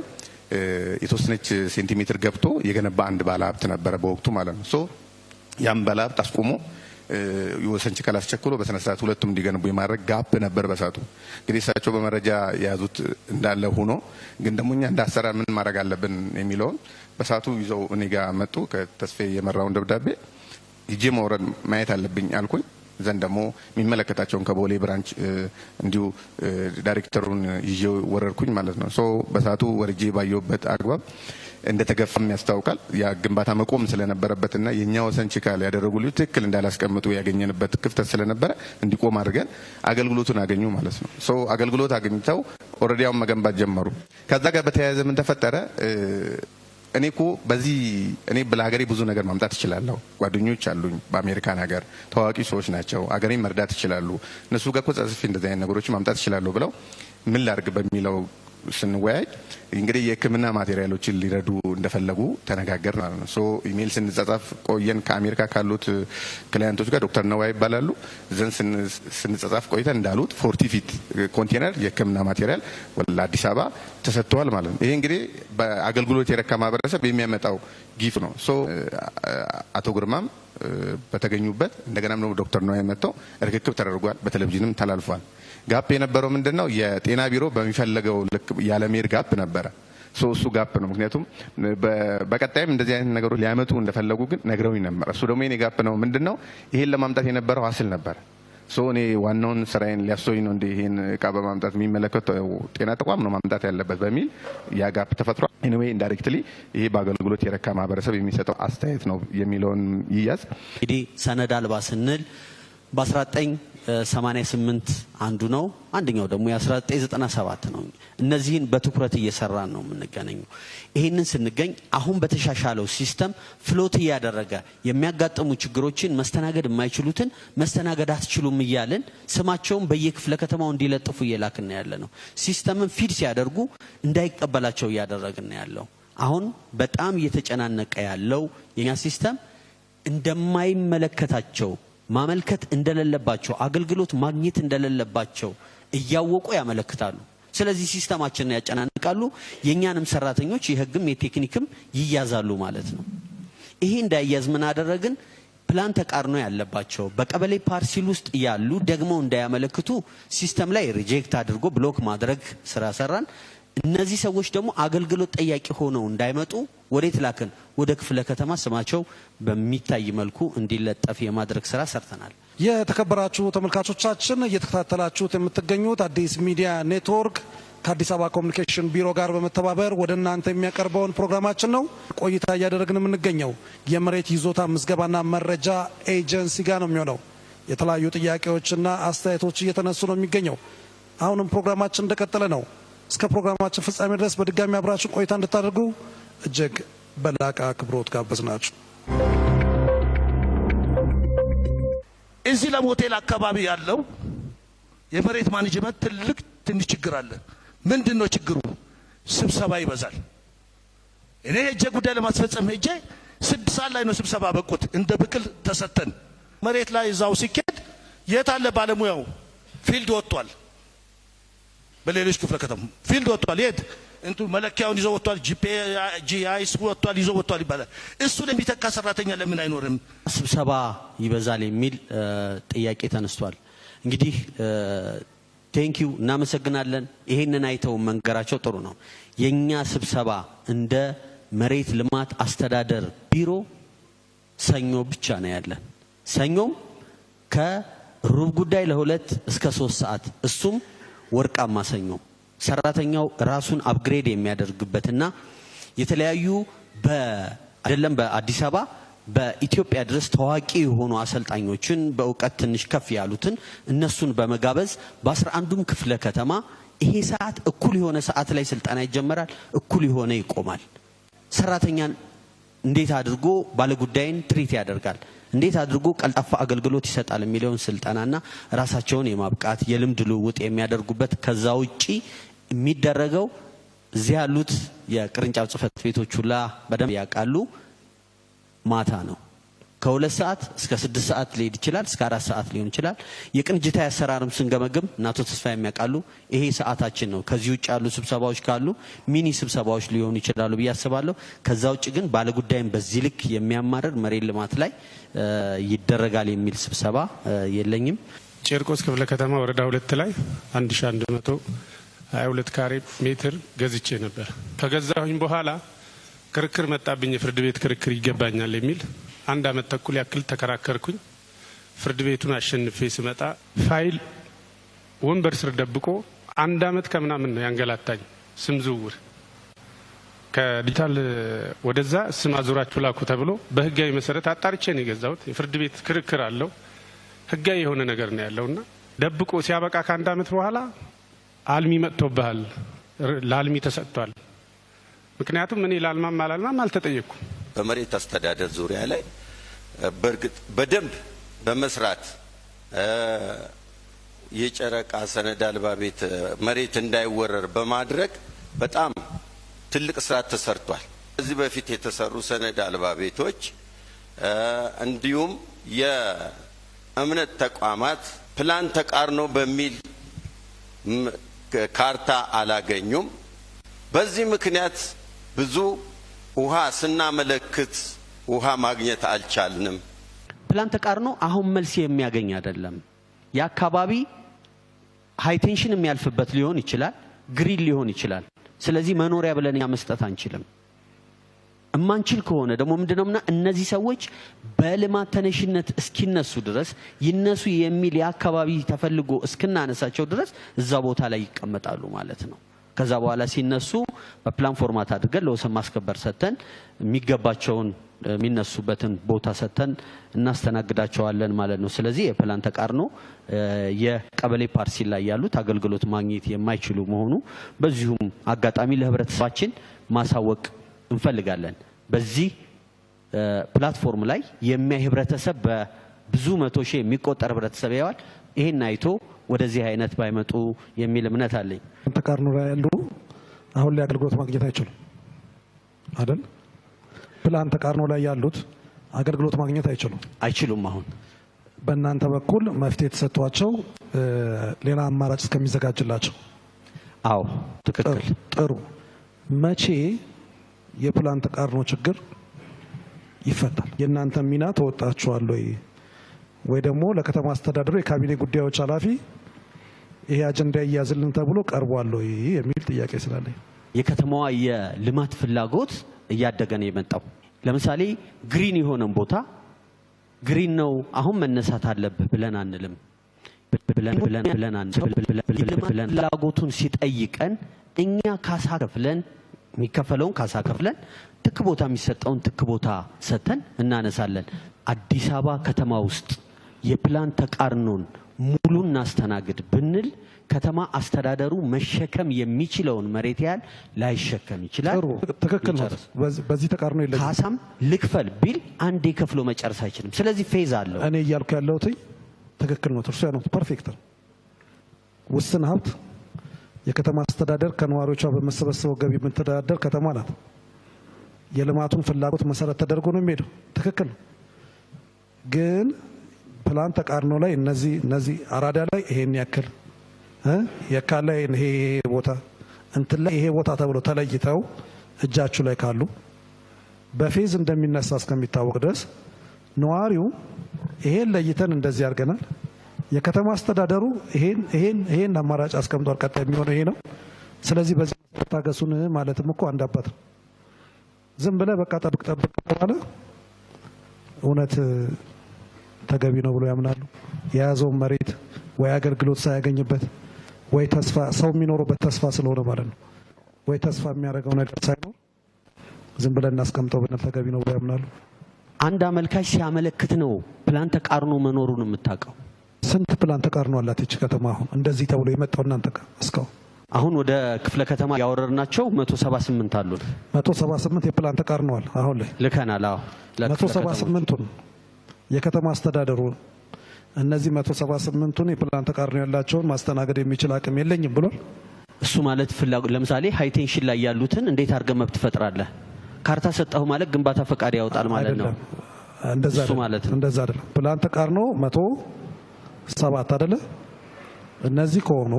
የተወሰነች ሴንቲሜትር ገብቶ የገነባ አንድ ባለሀብት ነበረ በወቅቱ ማለት ነው። ሶ ያም ባለሀብት አስቆሞ የወሰን ችግር አስቸክሎ በስነ ስርዓት ሁለቱም እንዲገነቡ የማድረግ ጋፕ ነበር በሳቱ። እንግዲህ እሳቸው በመረጃ የያዙት እንዳለ ሆኖ ግን ደግሞ እኛ እንደ አሰራር ምን ማድረግ አለብን የሚለውን በሳቱ ይዘው እኔ ጋር መጡ። ከተስፋዬ የመራውን ደብዳቤ ሂጄ መውረድ ማየት አለብኝ አልኩኝ። ዘንድ ደግሞ የሚመለከታቸውን ከቦሌ ብራንች እንዲሁ ዳይሬክተሩን ይዤ ወረድኩኝ ማለት ነው። ሶ በሳቱ ወርጄ ባየሁበት አግባብ እንደተገፋም ያስታውቃል። ያ ግንባታ መቆም ስለነበረበትና የኛ ወሰን ችካል ያደረጉ ልጅ ትክክል እንዳላስቀምጡ ያገኘንበት ክፍተት ስለነበረ እንዲቆም አድርገን አገልግሎቱን አገኙ ማለት ነው። ሶ አገልግሎት አግኝተው ኦልሬዲያውን መገንባት ጀመሩ። ከዛ ጋር በተያያዘ ምን ተፈጠረ? እኔ እኮ በዚህ እኔ ለሀገሬ ብዙ ነገር ማምጣት እችላለሁ። ጓደኞች አሉኝ በአሜሪካን ሀገር ታዋቂ ሰዎች ናቸው። ሀገሬን መርዳት ይችላሉ። እነሱ ጋር እኮ ጽፌ እንደዚህ አይነት ነገሮች ማምጣት እችላለሁ ብለው ምን ላድርግ በሚለው ስንወያይ እንግዲህ የሕክምና ማቴሪያሎችን ሊረዱ እንደፈለጉ ተነጋገር ማለት ነው። ሶ ኢሜል ስንጻጻፍ ቆየን ከአሜሪካ ካሉት ክላይንቶች ጋር ዶክተር ነዋይ ይባላሉ። ዘን ስንጻጻፍ ቆይተን እንዳሉት 40 ፊት ኮንቴነር የሕክምና ማቴሪያል ለአዲስ አበባ ተሰጥቷል ማለት ነው። ይሄ እንግዲህ በአገልግሎት የረካ ማህበረሰብ የሚያመጣው ጊፍ ነው። ሶ አቶ ግርማም በተገኙበት እንደገናም ነው ዶክተር ነዋይ መጥተው ርክክብ ተደርጓል። በቴሌቪዥንም ተላልፏል። ጋፕ የነበረው ምንድነው? የጤና ቢሮ በሚፈለገው ልክ ያለመሄድ ጋፕ ነበረ። እሱ ጋፕ ነው። ምክንያቱም በቀጣይም እንደዚህ አይነት ነገሮች ሊያመጡ እንደፈለጉ ግን ነግረውኝ ነበር። እሱ ደግሞ የኔ ጋፕ ነው። ምንድነው ይሄን ለማምጣት የነበረው ሀስል ነበር። እኔ ዋናውን ስራዬን ሊያሶኝ ነው እንደ ይሄን እቃ በማምጣት የሚመለከተው ጤና ተቋም ነው ማምጣት ያለበት በሚል ያ ጋፕ ተፈጥሯል። ኤኒዌይ ኢንዳይሬክትሊ ይሄ በአገልግሎት የረካ ማህበረሰብ የሚሰጠው አስተያየት ነው የሚለውን ይያዝ። እንግዲህ ሰነድ አልባ ስንል በ1988 አንዱ ነው፣ አንደኛው ደግሞ የ1997 ነው። እነዚህን በትኩረት እየሰራን ነው የምንገኘው። ይህንን ስንገኝ አሁን በተሻሻለው ሲስተም ፍሎት እያደረገ የሚያጋጥሙ ችግሮችን መስተናገድ የማይችሉትን መስተናገድ አትችሉም እያልን ስማቸውን በየክፍለ ከተማው እንዲለጥፉ እየላክን ያለ ነው። ሲስተምን ፊድ ሲያደርጉ እንዳይቀበላቸው እያደረግን ያለው። አሁን በጣም እየተጨናነቀ ያለው የኛ ሲስተም እንደማይመለከታቸው ማመልከት እንደሌለባቸው አገልግሎት ማግኘት እንደሌለባቸው እያወቁ ያመለክታሉ። ስለዚህ ሲስተማችንን ያጨናንቃሉ። የኛንም ሰራተኞች የህግም የቴክኒክም ይያዛሉ ማለት ነው። ይሄ እንዳይያዝ ምን አደረግን? ፕላን ተቃርኖ ያለባቸው በቀበሌ ፓርሲል ውስጥ ያሉ ደግሞ እንዳያመለክቱ ሲስተም ላይ ሪጀክት አድርጎ ብሎክ ማድረግ ስራ ሰራን። እነዚህ ሰዎች ደግሞ አገልግሎት ጠያቂ ሆነው እንዳይመጡ ወዴት ላክን? ወደ ክፍለ ከተማ ስማቸው በሚታይ መልኩ እንዲለጠፍ የማድረግ ስራ ሰርተናል። የተከበራችሁ ተመልካቾቻችን እየተከታተላችሁት የምትገኙት አዲስ ሚዲያ ኔትወርክ ከአዲስ አበባ ኮሚኒኬሽን ቢሮ ጋር በመተባበር ወደ እናንተ የሚያቀርበውን ፕሮግራማችን ነው። ቆይታ እያደረግን የምንገኘው የመሬት ይዞታ ምዝገባና መረጃ ኤጀንሲ ጋር ነው የሚሆነው። የተለያዩ ጥያቄዎችና አስተያየቶች እየተነሱ ነው የሚገኘው። አሁንም ፕሮግራማችን እንደቀጠለ ነው። እስከ ፕሮግራማችን ፍጻሜ ድረስ በድጋሚ አብራችን ቆይታ እንድታደርጉ እጅግ በላቀ አክብሮት ጋበዝናችሁ። እዚህ ለሞቴል አካባቢ ያለው የመሬት ማኔጅመንት ትንሽ ችግር አለ። ምንድነው ችግሩ? ስብሰባ ይበዛል። እኔ ሄጄ ጉዳይ ለማስፈጸም ሄጄ 6 ሰዓት ላይ ነው ስብሰባ በቁት እንደ ብቅል ተሰተን መሬት ላይ እዛው ሲኬድ የት አለ ባለሙያው? ፊልድ ወጥቷል። በሌሎች ክፍለ ከተማ ፊልድ ወጥቷል። የት እንቱ መለኪያውን ይዞ ወጥቷል። ጂአይኤስ ወጥቷል፣ ይዞ ወጥቷል ይባላል። እሱ ለሚተካ ሰራተኛ ለምን አይኖርም? ስብሰባ ይበዛል የሚል ጥያቄ ተነስቷል። እንግዲህ ቴንኪዩ እናመሰግናለን። ይሄንን አይተው መንገራቸው ጥሩ ነው። የኛ ስብሰባ እንደ መሬት ልማት አስተዳደር ቢሮ ሰኞ ብቻ ነው ያለን። ሰኞም ሩብ ጉዳይ ለ2 እስከ 3 ሰዓት እሱም ወርቃማ ሰኞ ሰራተኛው ራሱን አፕግሬድ የሚያደርግበትና የተለያዩ አይደለም በአዲስ አበባ በኢትዮጵያ ድረስ ታዋቂ የሆኑ አሰልጣኞችን በእውቀት ትንሽ ከፍ ያሉትን እነሱን በመጋበዝ በ11ዱም ክፍለ ከተማ ይሄ ሰዓት እኩል የሆነ ሰዓት ላይ ስልጠና ይጀመራል፣ እኩል የሆነ ይቆማል። ሰራተኛን እንዴት አድርጎ ባለጉዳይን ትሪት ያደርጋል፣ እንዴት አድርጎ ቀልጣፋ አገልግሎት ይሰጣል የሚለውን ስልጠናና ራሳቸውን የማብቃት የልምድ ልውውጥ የሚያደርጉበት ከዛ ውጪ የሚደረገው እዚህ ያሉት የቅርንጫፍ ጽህፈት ቤቶች ሁላ በደንብ ያውቃሉ። ማታ ነው ከ2 ሰዓት እስከ 6 ሰዓት ሊሄድ ይችላል፣ እስከ 4 ሰዓት ሊሆን ይችላል። የቅንጅታዊ አሰራርም ስንገመግም እናቶ ተስፋ የሚያውቃሉ። ይሄ ሰዓታችን ነው። ከዚህ ውጭ ያሉ ስብሰባዎች ካሉ ሚኒ ስብሰባዎች ሊሆኑ ይችላሉ ብዬ አስባለሁ። ከዛ ውጭ ግን ባለጉዳይም በዚህ ልክ የሚያማርር መሬት ልማት ላይ ይደረጋል የሚል ስብሰባ የለኝም። ጨርቆስ ክፍለ ከተማ ወረዳ 2 ላይ 1122 ካሬ ሜትር ገዝቼ ነበር። ከገዛሁኝ በኋላ ክርክር መጣብኝ። የፍርድ ቤት ክርክር ይገባኛል የሚል 1 ዓመት ተኩል ያክል ተከራከርኩኝ። ፍርድ ቤቱን አሸንፌ ስመጣ ፋይል ወንበር ስር ደብቆ 1 ዓመት ከምናምን ነው ያንገላታኝ። ስም ዝውውር ከዲጂታል ወደዛ ስም አዙራችሁ ላኩ ተብሎ በህጋዊ መሰረት አጣርቼ ነው የገዛሁት። የፍርድ ቤት ክርክር አለው፣ ህጋዊ የሆነ ነገር ነው ያለውና ደብቆ ሲያበቃ ከ1 ዓመት በኋላ አልሚ መጥቶብሃል፣ ለአልሚ ተሰጥቷል። ምክንያቱም እኔ ላልማም አልተጠየቅኩም። በመሬት አስተዳደር ዙሪያ ላይ በእርግጥ በደንብ በመስራት የጨረቃ ሰነድ አልባ ቤት መሬት እንዳይወረር በማድረግ በጣም ትልቅ ስራ ተሰርቷል። ከዚህ በፊት የተሰሩ ሰነድ አልባ ቤቶች እንዲሁም የእምነት ተቋማት ፕላን ተቃርኖ በሚል ካርታ አላገኙም። በዚህ ምክንያት ብዙ ውሃ ስናመለክት ውሃ ማግኘት አልቻልንም። ፕላን ተቃርኖ አሁን መልስ የሚያገኝ አይደለም። የአካባቢ ሃይቴንሽን የሚያልፍበት ሊሆን ይችላል፣ ግሪን ሊሆን ይችላል። ስለዚህ መኖሪያ ብለን መስጠት አንችልም። እማንችል ከሆነ ደግሞ ምንድነውና እነዚህ ሰዎች በልማት ተነሽነት እስኪነሱ ድረስ ይነሱ የሚል የአካባቢ ተፈልጎ እስክናነሳቸው ድረስ እዛ ቦታ ላይ ይቀመጣሉ ማለት ነው። ከዛ በኋላ ሲነሱ በፕላን ፎርማት አድርገን ለወሰን ማስከበር ሰተን የሚገባቸውን የሚነሱበትን ቦታ ሰተን እናስተናግዳቸዋለን ማለት ነው። ስለዚህ የፕላን ተቃርኖ የቀበሌ ፓርሲል ላይ ያሉት አገልግሎት ማግኘት የማይችሉ መሆኑ በዚሁም አጋጣሚ ለህብረተሰባችን ማሳወቅ እንፈልጋለን። በዚህ ፕላትፎርም ላይ የሚያይ ህብረተሰብ በብዙ 100 ሺህ የሚቆጠር ህብረተሰብ ያዋል። ይሄን አይቶ ወደዚህ አይነት ባይመጡ የሚል እምነት አለኝ። ተቃርኖ ላይ ያሉ አሁን ላይ አገልግሎት ማግኘት አይችሉም አይደል? ፕላን ተቃርኖ ላይ ያሉት አገልግሎት ማግኘት አይችሉም። አሁን በእናንተ በኩል መፍትሄ ተሰጥቷቸው ሌላ አማራጭ እስከሚዘጋጅላቸው። አዎ ትክክል። ጥሩ። መቼ የፕላን ተቃርኖ ችግር ይፈታል? የእናንተ ሚና ተወጣችኋል ወይ ደግሞ ለከተማ አስተዳደሩ የካቢኔ ጉዳዮች ኃላፊ ይሄ አጀንዳ ይያዝልን ተብሎ ቀርቧል የሚል ጥያቄ ስላለኝ። የከተማዋ የልማት ፍላጎት እያደገ ነው የመጣው። ለምሳሌ ግሪን የሆነን ቦታ ግሪን ነው አሁን መነሳት አለብህ ብለን አንልም። ፍላጎቱን ሲጠይቀን እኛ ካሳ ከፍለን የሚከፈለውን ካሳ ከፍለን ትክ ቦታ የሚሰጠውን ትክ ቦታ ሰተን እናነሳለን። አዲስ አበባ ከተማ ውስጥ የፕላን ተቃርኖን ሙሉ እናስተናግድ ብንል ከተማ አስተዳደሩ መሸከም የሚችለውን መሬት ያህል ላይሸከም ይችላል። ትክክል ነው። በዚህ ተቃርኖ የለም። ካሳም ልክፈል ቢል አንዴ ከፍሎ መጨረስ አይችልም። ስለዚህ ፌዝ አለው። እኔ እያልኩ ያለሁት ትክክል ነው። እርሱ ያለው ፐርፌክት ነው። ውስን ሀብት የከተማ አስተዳደር ከነዋሪዎቿ በመሰበሰበው ገቢ የምትተዳደር ከተማ ናት። የልማቱን ፍላጎት መሰረት ተደርጎ ነው የሚሄደው። ትክክል ነው። ግን ፕላን ተቃርኖ ላይ እነዚህ አራዳ ላይ ይሄን ያክል የካ ላይ ይሄ ቦታ እንትን ላይ ይሄ ቦታ ተብሎ ተለይተው እጃችሁ ላይ ካሉ በፌዝ እንደሚነሳ እስከሚታወቅ ድረስ ነዋሪው ይሄን ለይተን እንደዚህ አድርገናል፣ የከተማ አስተዳደሩ ይሄን አማራጭ አስቀምጧል፣ ቀጣይ የሚሆነው ይሄ ነው፣ ስለዚህ በዚህ ታገሱን ማለትም እኮ አንድ አባት ነው። ዝም ብለህ በቃ ጠብቅ ተባለ እውነት ተገቢ ነው ብሎ ያምናሉ? የያዘውን መሬት ወይ አገልግሎት ሳያገኝበት ወይ ተስፋ ሰው የሚኖርበት ተስፋ ስለሆነ ማለት ነው ወይ ተስፋ የሚያደርገው ነገር ሳይኖር ዝም ብለን እናስቀምጠው ብንል ተገቢ ነው ያምናሉ። አንድ አመልካች ሲያመለክት ነው ፕላን ተቃርኖ መኖሩን የምታውቀው። ስንት ፕላን ተቃርኖ አላት እቺ ከተማ አሁን እንደዚህ ተብሎ የመጣው እናንተ ጋር እስካሁን? አሁን ወደ ክፍለ ከተማ ያወረርናቸው 178 አሉ። 178 የፕላን ተቃርነዋል አሁን ላይ ልከናል። አዎ 178ቱን የከተማ አስተዳደሩ እነዚህ 178ቱን የፕላን ተቃርኖ ያላቸውን ማስተናገድ የሚችል አቅም የለኝም ብሏል። እሱ ማለት ፍላጎት ለምሳሌ ሃይቴንሽን ላይ ያሉትን እንዴት አድርገህ መብት ትፈጥራለህ? ካርታ ሰጣሁ ማለት ግንባታ ፈቃድ ያወጣል ማለት ነው። እንደዛ ማለት ነው። እንደዛ አይደለም። ፕላን ተቃርኖ 107 አይደለ? እነዚህ ከሆኑ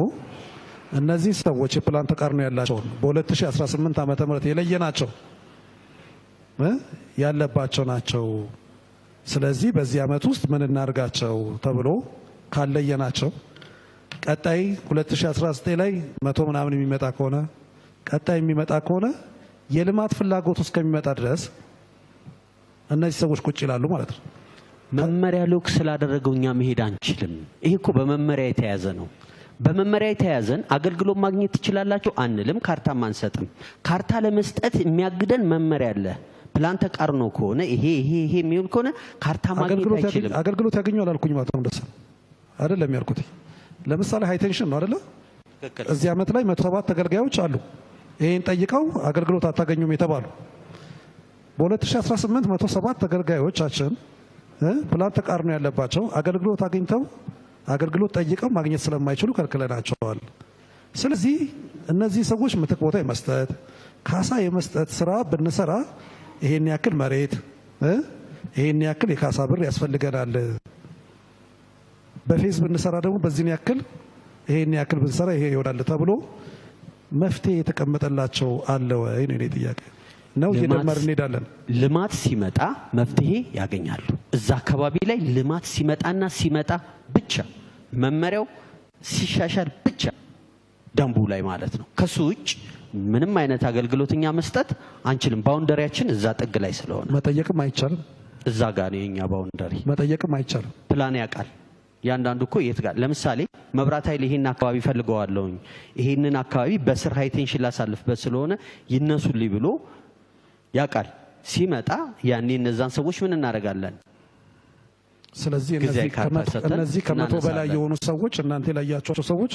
እነዚህ ሰዎች የፕላን ተቃርኖ ያላቸው በ2018 ዓመተ ምህረት የለየናቸው ያለባቸው ናቸው። ስለዚህ በዚህ አመት ውስጥ ምን እናርጋቸው ተብሎ ካለየናቸው ቀጣይ 2019 ላይ 100 ምናምን የሚመጣ ከሆነ ቀጣይ የሚመጣ ከሆነ የልማት ፍላጎት ውስጥ ከሚመጣ ድረስ እነዚህ ሰዎች ቁጭ ይላሉ ማለት ነው። መመሪያ ሎክ ስላደረገው እኛ መሄድ አንችልም። ይሄ እኮ በመመሪያ የተያዘ ነው። በመመሪያ የተያዘን አገልግሎት ማግኘት ትችላላችሁ አንልም፣ ካርታም አንሰጥም። ካርታ ለመስጠት የሚያግደን መመሪያ አለ። ፕላን ተቃርኖ ከሆነ ይሄ የሚሆን ከሆነ ካርታ ማግኘት አይችልም። አገልግሎት ያገኘው አላልኩኝ ማለት ነው። ደስ አይደለም ያልኩት። ለምሳሌ ሃይቴንሽን ነው አይደለ? እዚህ አመት ላይ 107 ተገልጋዮች አሉ። ይሄን ጠይቀው አገልግሎት አታገኙም የተባሉ በ2018 107 ተገልጋዮቻችን ፕላን ተቃርኖ ያለባቸው አገልግሎት አግኝተው አገልግሎት ጠይቀው ማግኘት ስለማይችሉ ከልክለናቸዋል። ስለዚህ እነዚህ ሰዎች ምትክ ቦታ የመስጠት ካሳ የመስጠት ስራ ብንሰራ ይሄን ያክል መሬት ይሄን ያክል የካሳ ብር ያስፈልገናል። በፌዝ ብንሰራ ደግሞ በዚህን ያክል ይሄን ያክል ብንሰራ ይሄ ይሆናል ተብሎ መፍትሄ የተቀመጠላቸው አለ ወይ ነው ጥያቄ ነው። እየደመር እንሄዳለን። ልማት ሲመጣ መፍትሄ ያገኛሉ። እዛ አካባቢ ላይ ልማት ሲመጣና ሲመጣ ብቻ መመሪያው ሲሻሻል ብቻ ደንቡ ላይ ማለት ነው። ከሱ ውጭ ምንም አይነት አገልግሎትኛ መስጠት አንችልም። ባውንደሪያችን እዛ ጥግ ላይ ስለሆነ መጠየቅም አይቻልም። እዛ ጋር ነው የኛ ባውንደሪ። መጠየቅም አይቻልም። ፕላን ያውቃል ያንዳንዱ እኮ የት ጋር ለምሳሌ መብራት ኃይል ይሄን አካባቢ ፈልገዋለሁኝ ይሄንን አካባቢ በስር ሃይቴንሽን ላሳልፍበት ስለሆነ ይነሱልኝ ብሎ ያውቃል። ሲመጣ ያኔ እነዛን ሰዎች ምን እናደርጋለን? ስለዚህ እነዚህ ከመቶ በላይ የሆኑ ሰዎች እናንተ ያያቸው ሰዎች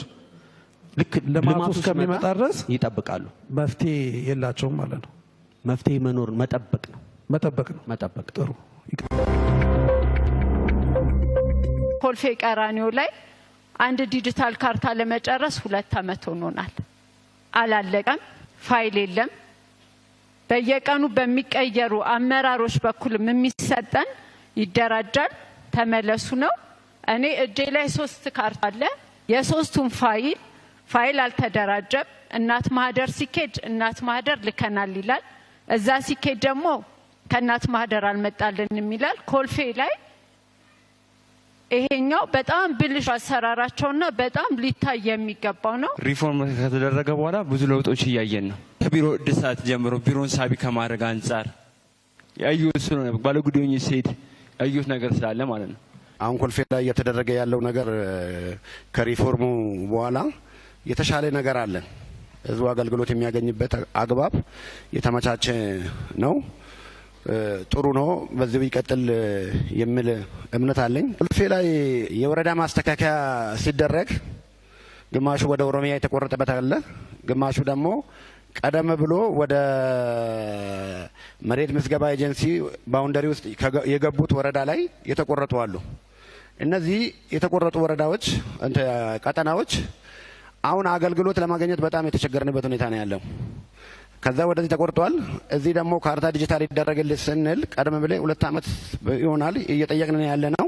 ልክ ልማቱ እስከሚመጣ ድረስ ይጠብቃሉ። መፍትሄ የላቸውም ማለት ነው። መፍትሄ መኖር መጠበቅ ነው። መጠበቅ ጥሩ። ኮልፌ ቀራኒዮ ላይ አንድ ዲጂታል ካርታ ለመጨረስ 2 አመት ሆኖናል። አላለቀም። ፋይል የለም። በየቀኑ በሚቀየሩ አመራሮች በኩል የሚሰጠን ይደራጃል፣ ተመለሱ ነው። እኔ እጄ ላይ 3 ካርታ አለ። የሶስቱም ፋይል አልተደራጀም። እናት ማህደር ሲኬድ እናት ማህደር ልከናል ይላል። እዛ ሲኬድ ደግሞ ከእናት ማህደር አልመጣልንም ይላል። ኮልፌ ላይ ይሄኛው በጣም ብልሽ አሰራራቸውና በጣም ሊታይ የሚገባው ነው። ሪፎርም ከተደረገ በኋላ ብዙ ለውጦች እያየን ነው። ከቢሮ እድሳት ጀምሮ ቢሮን ሳቢ ከማድረግ አንጻር ያዩት ስለሆነ ባለጉዳዩኝ ሴት ያዩት ነገር ስላለ ማለት ነው። አሁን ኮልፌ ላይ እየተደረገ ያለው ነገር ከሪፎርሙ በኋላ የተሻለ ነገር አለ። ህዝቡ አገልግሎት የሚያገኝበት አግባብ የተመቻቸ ነው። ጥሩ ነው። በዚህ ይቀጥል የሚል እምነት አለኝ። ኮልፌ ላይ የወረዳ ማስተካከያ ሲደረግ ግማሹ ወደ ኦሮሚያ የተቆረጠበት አለ፣ ግማሹ ደግሞ ቀደም ብሎ ወደ መሬት ምዝገባ ኤጀንሲ ባውንደሪ ውስጥ የገቡት ወረዳ ላይ የተቆረጡ አሉ። እነዚህ የተቆረጡ ወረዳዎች ቀጠናዎች አሁን አገልግሎት ለማግኘት በጣም የተቸገርንበት ሁኔታ ነው ያለው። ከዛ ወደዚህ ተቆርጧል። እዚህ ደግሞ ካርታ ዲጂታል ይደረግልኝ ስንል ቀደም ብለን 2 አመት ይሆናል እየጠየቅን ያለ ነው።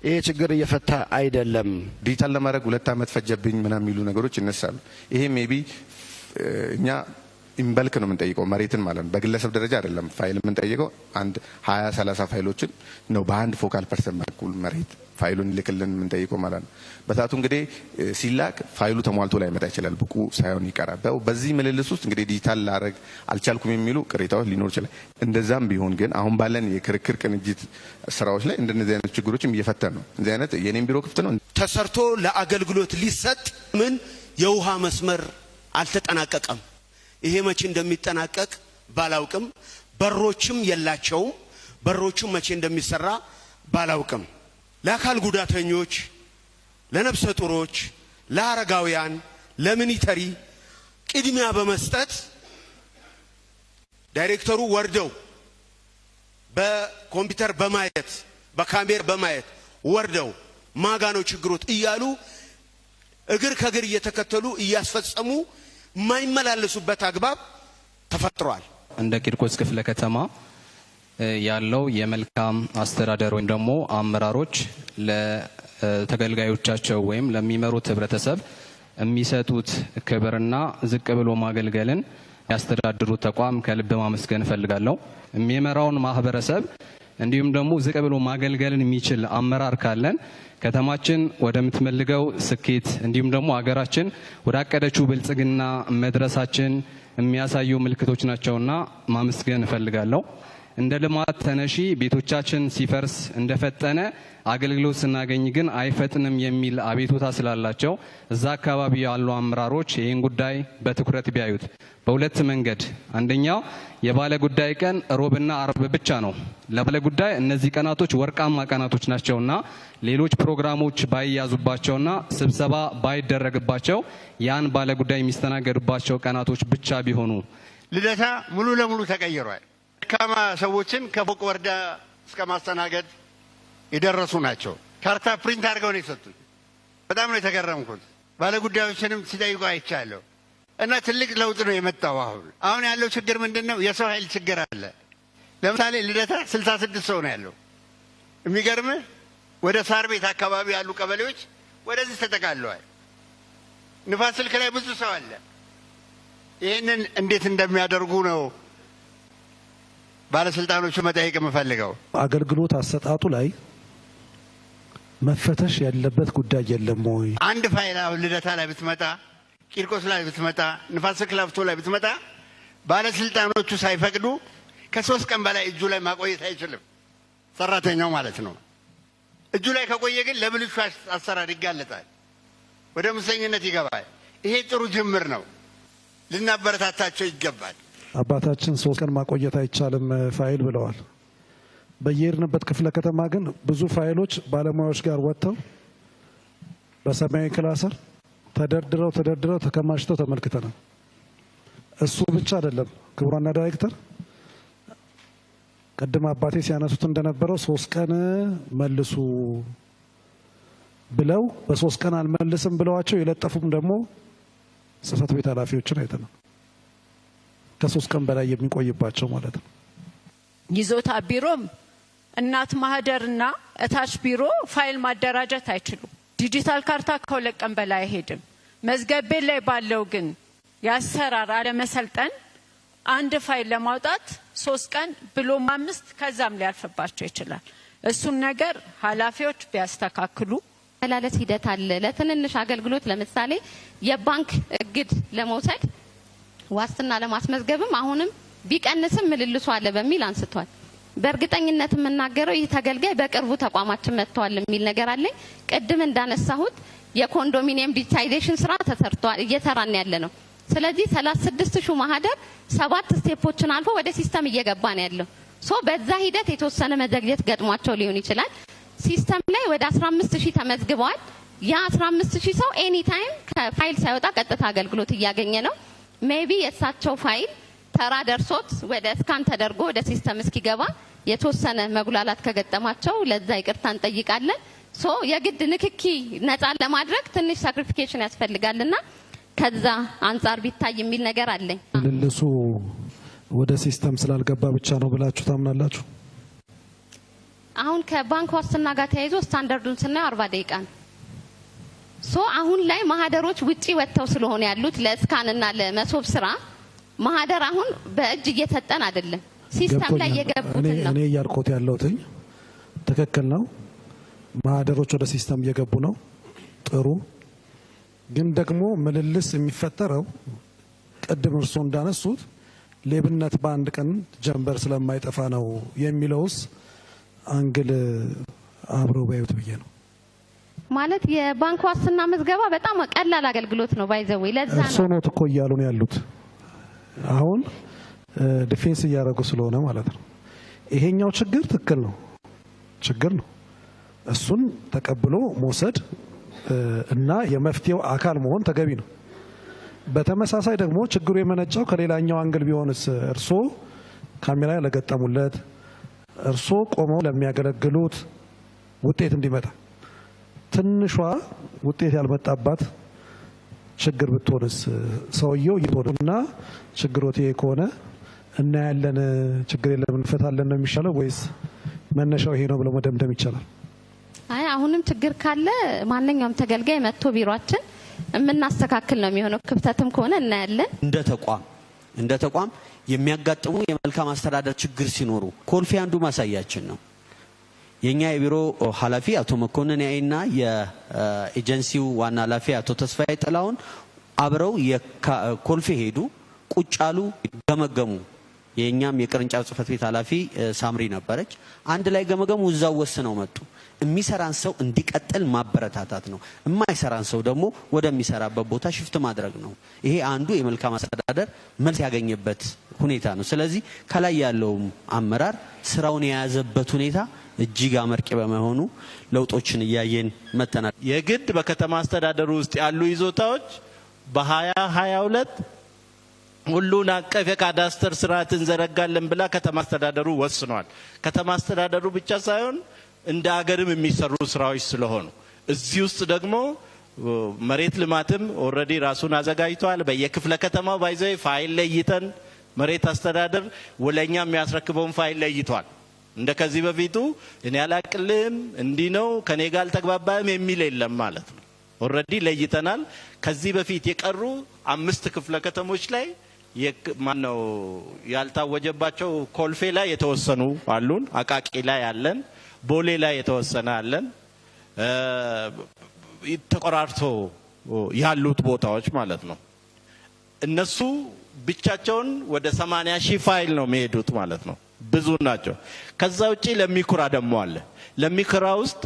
ይሄ ችግር እየፈታ አይደለም። ዲጂታል ለማድረግ 2 አመት ፈጀብኝ ምናምን የሚሉ ነገሮች ይነሳሉ። ይሄ ሜቢ እኛ ኢምበልክ ነው የምንጠይቀው መሬትን ማለት ነው። በግለሰብ ደረጃ አይደለም ፋይል የምንጠይቀው። አንድ 20-30 ፋይሎችን ነው በአንድ ፎካል ፐርሰን በኩል መሬት ፋይሉን ልክልን የምንጠይቀው ማለት ነው። በታቱ እንግዲህ ሲላክ ፋይሉ ተሟልቶ ላይ መጣ ይችላል፣ ብቁ ሳይሆን ይቀራል። በዚህ ምልልስ ውስጥ እንግዲህ ዲጂታል ላረግ አልቻልኩም የሚሉ ቅሬታዎች ሊኖር ይችላል። እንደዛም ቢሆን ግን አሁን ባለን የክርክር ቅንጅት ስራዎች ላይ እንደነዚህ አይነት ችግሮችም እየፈተን ነው። እንደዚህ አይነት የኔም ቢሮ ክፍት ነው ተሰርቶ ለአገልግሎት ሊሰጥ ምን የውሃ መስመር አልተጠናቀቀም። ይሄ መቼ እንደሚጠናቀቅ ባላውቅም በሮችም የላቸውም። በሮቹም መቼ እንደሚሰራ ባላውቅም ለአካል ጉዳተኞች፣ ለነፍሰ ጡሮች፣ ለአረጋውያን፣ ለሚኒተሪ ቅድሚያ በመስጠት ዳይሬክተሩ ወርደው በኮምፒውተር በማየት በካሜራ በማየት ወርደው ማጋኖ ችግሮት እያሉ እግር ከእግር እየተከተሉ እያስፈጸሙ የማይመላለሱበት አግባብ ተፈጥሯል። እንደ ቂርቆስ ክፍለ ከተማ ያለው የመልካም አስተዳደር ወይም ደግሞ አመራሮች ለተገልጋዮቻቸው ወይም ለሚመሩት ህብረተሰብ የሚሰጡት ክብርና ዝቅ ብሎ ማገልገልን ያስተዳድሩት ተቋም ከልብ ማመስገን እፈልጋለሁ። የሚመራውን ማህበረሰብ እንዲሁም ደግሞ ዝቅ ብሎ ማገልገልን የሚችል አመራር ካለን ከተማችን ወደምትፈልገው ስኬት እንዲሁም ደግሞ ሀገራችን ወዳቀደችው ብልጽግና መድረሳችን የሚያሳዩ ምልክቶች ናቸውና ማመስገን እፈልጋለሁ። እንደ ልማት ተነሺ ቤቶቻችን ሲፈርስ እንደፈጠነ አገልግሎት ስናገኝ ግን አይፈጥንም የሚል አቤቱታ ስላላቸው እዛ አካባቢ ያሉ አመራሮች ይህን ጉዳይ በትኩረት ቢያዩት። በሁለት መንገድ፣ አንደኛው የባለ ጉዳይ ቀን ሮብና አርብ ብቻ ነው። ለባለ ጉዳይ እነዚህ ቀናቶች ወርቃማ ቀናቶች ናቸውና ሌሎች ፕሮግራሞች ባይያዙባቸውና ስብሰባ ባይደረግባቸው ያን ባለ ጉዳይ የሚስተናገዱባቸው ቀናቶች ብቻ ቢሆኑ። ልደታ ሙሉ ለሙሉ ተቀይሯል። ደካማ ሰዎችን ከፎቅ ወርዳ እስከ ማስተናገድ የደረሱ ናቸው። ካርታ ፕሪንት አድርገው ነው የሰጡት። በጣም ነው የተገረምኩት። ባለጉዳዮችንም ሲጠይቁ አይቻለሁ እና ትልቅ ለውጥ ነው የመጣው። አሁን ያለው ችግር ምንድነው? የሰው ኃይል ችግር አለ። ለምሳሌ ልደታ 66 ሰው ነው ያለው። የሚገርምህ ወደ ሳር ቤት አካባቢ ያሉ ቀበሌዎች ወደዚህ ተጠቃለዋል። ንፋስ ስልክ ላይ ብዙ ሰው አለ። ይህንን እንዴት እንደሚያደርጉ ነው ባለስልጣኖቹ መጠየቅ የምፈልገው። አገልግሎት አሰጣጡ ላይ መፈተሽ ያለበት ጉዳይ የለም ወይ? አንድ ፋይል አሁን ልደታ ላይ ብትመጣ፣ ቂርቆስ ላይ ብትመጣ፣ ንፋስ ስልክ ላፍቶ ላይ ብትመጣ ባለስልጣኖቹ ሳይፈቅዱ ከ3 ቀን በላይ እጁ ላይ ማቆየት አይችልም፣ ሰራተኛው ማለት ነው። እጁ ላይ ከቆየ ግን ለብልሹ አሰራር ይጋለጣል፣ ወደ ሙሰኝነት ይገባል። ይሄ ጥሩ ጅምር ነው፣ ልናበረታታቸው ይገባል። አባታችን 3 ቀን ማቆየት አይቻልም ፋይል ብለዋል። በየሄድንበት ክፍለ ከተማ ግን ብዙ ፋይሎች ባለሙያዎች ጋር ወጥተው በሰማያዊ ክላሰር ተደርድረው ተከማችተው ተመልክተናል። እሱ ብቻ አይደለም ክቡራና ዳይሬክተር፣ ቀደም አባቴ ሲያነሱት እንደነበረው 3 ቀን መልሱ ብለው በ3 ቀን አልመልስም ብለዋቸው የለጠፉም ደግሞ ጽህፈት ቤት ኃላፊዎችን አይተናል። ከ3 ቀን በላይ የሚቆይባቸው ማለት ነው። ይዞታ ቢሮም እናት ማህደርና እታች ቢሮ ፋይል ማደራጀት አይችሉም። ዲጂታል ካርታ ከ2 ቀን በላይ አይሄድም። መዝገብ ቤት ላይ ባለው ግን ያሰራር አለመሰልጠን አንድ ፋይል ለማውጣት 3 ቀን ብሎም 5 ከዛም ሊያልፍባቸው ይችላል። እሱን ነገር ኃላፊዎች ቢያስተካክሉ። መላለስ ሂደት አለ። ለትንንሽ አገልግሎት ለምሳሌ የባንክ እግድ ለመውሰድ ዋስትና ለማስመዝገብም አሁንም ቢቀንስም ምልልሱ አለ በሚል አንስቷል። በእርግጠኝነት የምናገረው ይህ ተገልጋይ በቅርቡ ተቋማችን መጥቷል የሚል ነገር አለኝ። ቅድም እንዳነሳሁት የኮንዶሚኒየም ዲጂታይዜሽን ስራ ተሰርቷል፣ እየሰራን ያለ ነው። ስለዚህ 36 ሺህ ማህደር 7 ስቴፖችን አልፎ ወደ ሲስተም እየገባ ነው ያለው። በዛ ሂደት የተወሰነ መዘግየት ገጥሟቸው ሊሆን ይችላል። ሲስተም ላይ ወደ 15000 ተመዝግበዋል። ያ 15000 ሰው ኤኒ ታይም ከፋይል ሳይወጣ ቀጥታ አገልግሎት እያገኘ ነው። ሜቢ የሳቸው ፋይል ተራ ደርሶት ወደ ስካን ተደርጎ ወደ ሲስተም እስኪገባ የተወሰነ መጉላላት ከገጠማቸው ለዛ ይቅርታ እንጠይቃለን። የግድ ንክኪ ነፃ ለማድረግ ትንሽ ሳክሪፊኬሽን ያስፈልጋልና ከዛ አንጻር ቢታይ የሚል ነገር አለኝ። ምልልሱ ወደ ሲስተም ስላልገባ ብቻ ነው ብላችሁ ታምናላችሁ? አሁን ከባንክ ዋስትና ጋር ተያይዞ ስታንዳርዱን ስናየው 40 ደቂቃ ነው። አሁን ላይ ማህደሮች ውጪ ወጥተው ስለሆነ ያሉት ለስካንና ለመሶብ ስራ ማህደር አሁን በእጅ እየተጠን አይደለም ሲስተም ላይ የገቡት ነው እኔ ያልኩት ያለውትኝ ትክክል ነው ማህደሮች ወደ ሲስተም እየገቡ ነው ጥሩ ግን ደግሞ ምልልስ የሚፈጠረው ቀደም እርሶ እንዳነሱት ሌብነት በአንድ ቀን ጀንበር ስለማይጠፋ ነው የሚለውስ አንግል አብረው ባይውት ብዬ ነው ማለት የባንክ ዋስትና ምዝገባ በጣም ቀላል አገልግሎት ነው ባይዘው ለዛ ነው እርሶ ነው እኮ እያሉ ነው ያሉት አሁን ዲፌንስ እያደረጉ ስለሆነ ማለት ነው ይሄኛው ችግር ትክክል ነው ችግር ነው እሱን ተቀብሎ መውሰድ እና የመፍትሄው አካል መሆን ተገቢ ነው በተመሳሳይ ደግሞ ችግሩ የመነጫው ከሌላኛው አንግል ቢሆንስ እርሶ ካሜራ ለገጠሙለት እርሶ ቆመው ለሚያገለግሉት ውጤት እንዲመጣ ትንሿ ውጤት ያልመጣባት ችግር ብትሆንስ ሰውየው ይሆንና ችግሮት ከሆነ እና ያለን ችግር የለም እንፈታለን ነው የሚሻለው ወይስ መነሻው ይሄ ነው ብለው መደምደም ይቻላል አይ አሁንም ችግር ካለ ማንኛውም ተገልጋይ መጥቶ ቢሮአችን የምናስተካክል ነው የሚሆነው ክፍተትም ከሆነ እናያለን እንደ ተቋም የሚያጋጥሙ የመልካም አስተዳደር ችግር ሲኖሩ ኮልፌ አንዱ ማሳያችን ነው የኛ የቢሮ ኃላፊ አቶ መኮንን ያይና የኤጀንሲው ዋና ኃላፊ አቶ ተስፋዬ ጥላውን አብረው የኮልፌ ሄዱ ቁጫሉ ገመገሙ የኛም የቅርንጫፍ ጽፈት ቤት ኃላፊ ሳምሪ ነበረች አንድ ላይ ገመገሙ እዛው ወስነው መጡ የሚሰራን ሰው እንዲቀጥል ማበረታታት ነው የማይሰራን ሰው ደግሞ ወደሚሰራበት ቦታ ሽፍት ማድረግ ነው ይሄ አንዱ የመልካም አስተዳደር መልስ ያገኘበት ሁኔታ ነው ስለዚህ ከላይ ያለው አመራር ስራውን የያዘበት ሁኔታ እጅግ አመርቂ በመሆኑ ለውጦችን ያያየን መተናል የግድ በከተማ አስተዳደሩ ውስጥ ያሉ ይዞታዎች በ2022 ሁሉን አቀፍ የካዳስተር ስርዓትን ዘረጋለን ብላ ከተማ አስተዳደሩ ወስኗል ከተማ አስተዳደሩ ብቻ ሳይሆን እንደ ሀገርም የሚሰሩ ስራዎች ስለሆኑ እዚህ ውስጥ ደግሞ መሬት ልማትም ኦሬዲ ራሱን አዘጋጅቷል በየክፍለ ከተማው ባይዘይ ፋይል ለይተን መሬት አስተዳደር ወለኛ የሚያስረክበውን ፋይል ለይቷል እንደ ከዚህ በፊቱ እኔ ያላቅልም እንዲ ነው ከኔ ጋር ተግባባም የሚል የለም ማለት ነው ኦሬዲ ለይተናል ከዚህ በፊት የቀሩ 5 ክፍለ ከተሞች ላይ ማነው ያልታወጀባቸው ኮልፌ ላይ የተወሰኑ አሉን አቃቂ ላይ አለን ቦሌ ላይ የተወሰነ አለን ተቆራርቶ ያሉት ቦታዎች ማለት ነው እነሱ ብቻቸውን ወደ 80,000 ፋይል ነው የሚሄዱት ማለት ነው ብዙ ናቸው ከዛ ውጪ ለሚኩራ ደሞ አለ ለሚኩራ ውስጥ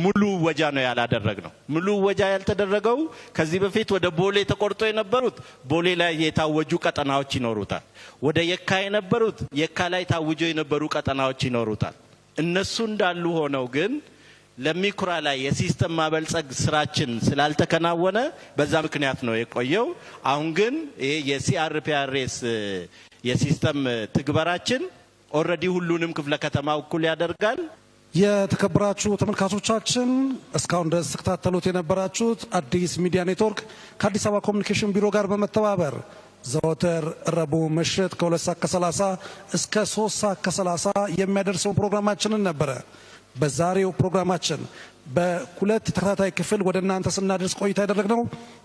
ሙሉ ወጃ ነው ያላደረግነው ሙሉ ወጃ ያልተደረገው ከዚህ በፊት ወደ ቦሌ ተቆርጦ የነበሩት ቦሌ ላይ የታወጁ ቀጠናዎች ይኖሩታል ወደ የካ የነበሩት የካ ላይ ታውጆ የነበሩ ቀጠናዎች ይኖሩታል እነሱ እንዳሉ ሆነው ግን ለሚኩራ ላይ የሲስተም ማበልጸግ ስራችን ስላልተከናወነ በዛ ምክንያት ነው የቆየው አሁን ግን ይሄ የሲአርፒአርኤስ የሲስተም ትግበራችን ኦሬዲ ሁሉንም ክፍለ ከተማው እኩል ያደርጋል የተከበራችሁ ተመልካቾቻችን እስካሁን ድረስ ተከታተሉት የነበራችሁት አዲስ ሚዲያ ኔትወርክ ከአዲስ አበባ ኮሙኒኬሽን ቢሮ ጋር በመተባበር ዘወትር ረቡዕ ምሽት ከ2:30 እስከ 3:30 የሚያደርሰው ፕሮግራማችንን ነበረ በዛሬው ፕሮግራማችን በሁለት ተከታታይ ክፍል ወደ እናንተ ስናደርስ ቆይታ ያደረግነው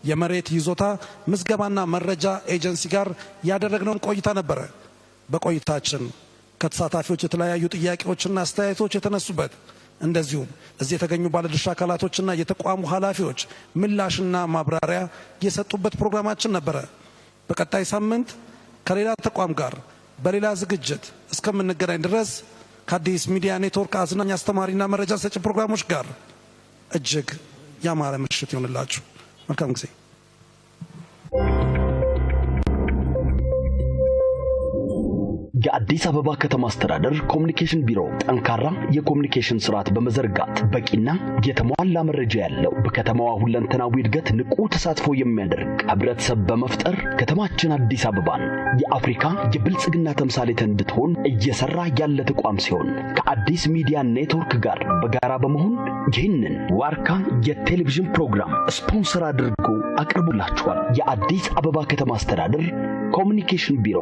የመሬት ይዞታ ምዝገባና መረጃ ኤጀንሲ ጋር ያደረግነውን ቆይታ ነበረ በቆይታችን ከተሳታፊዎች የተለያዩ ጥያቄዎችና አስተያየቶች የተነሱበት እንደዚሁም እዚህ የተገኙ ባለድርሻ አካላቶችና የተቋሙ ኃላፊዎች ምላሽና ማብራሪያ የሰጡበት ፕሮግራማችን ነበረ በቀጣይ ሳምንት ከሌላ ተቋም ጋር በሌላ ዝግጅት እስከምንገናኝ ድረስ ከአዲስ ሚዲያ ኔትወርክ አዝናኝ አስተማሪና መረጃ ሰጪ ፕሮግራሞች ጋር እጅግ ያማረ ምሽት ይሆንላችሁ መልካም ጊዜ የአዲስ አበባ ከተማ አስተዳደር ኮሙኒኬሽን ቢሮ ጠንካራ የኮሙኒኬሽን ስርዓት በመዘርጋት በቂና የተሟላ መረጃ ያለው በከተማዋ ሁለንተናዊ እድገት ንቁ ተሳትፎ የሚያደርግ ህብረተሰብ በመፍጠር ከተማችን አዲስ አበባን የአፍሪካ የብልጽግና ተምሳሌት እንድትሆን እየሰራ ያለ ተቋም ሲሆን ከአዲስ ሚዲያ ኔትወርክ ጋር በጋራ በመሆን ይህንን ዋርካ የቴሌቪዥን ፕሮግራም ስፖንሰር አድርጎ አቅርቦላችኋል። የአዲስ አበባ ከተማ አስተዳደር ኮሙኒኬሽን ቢሮ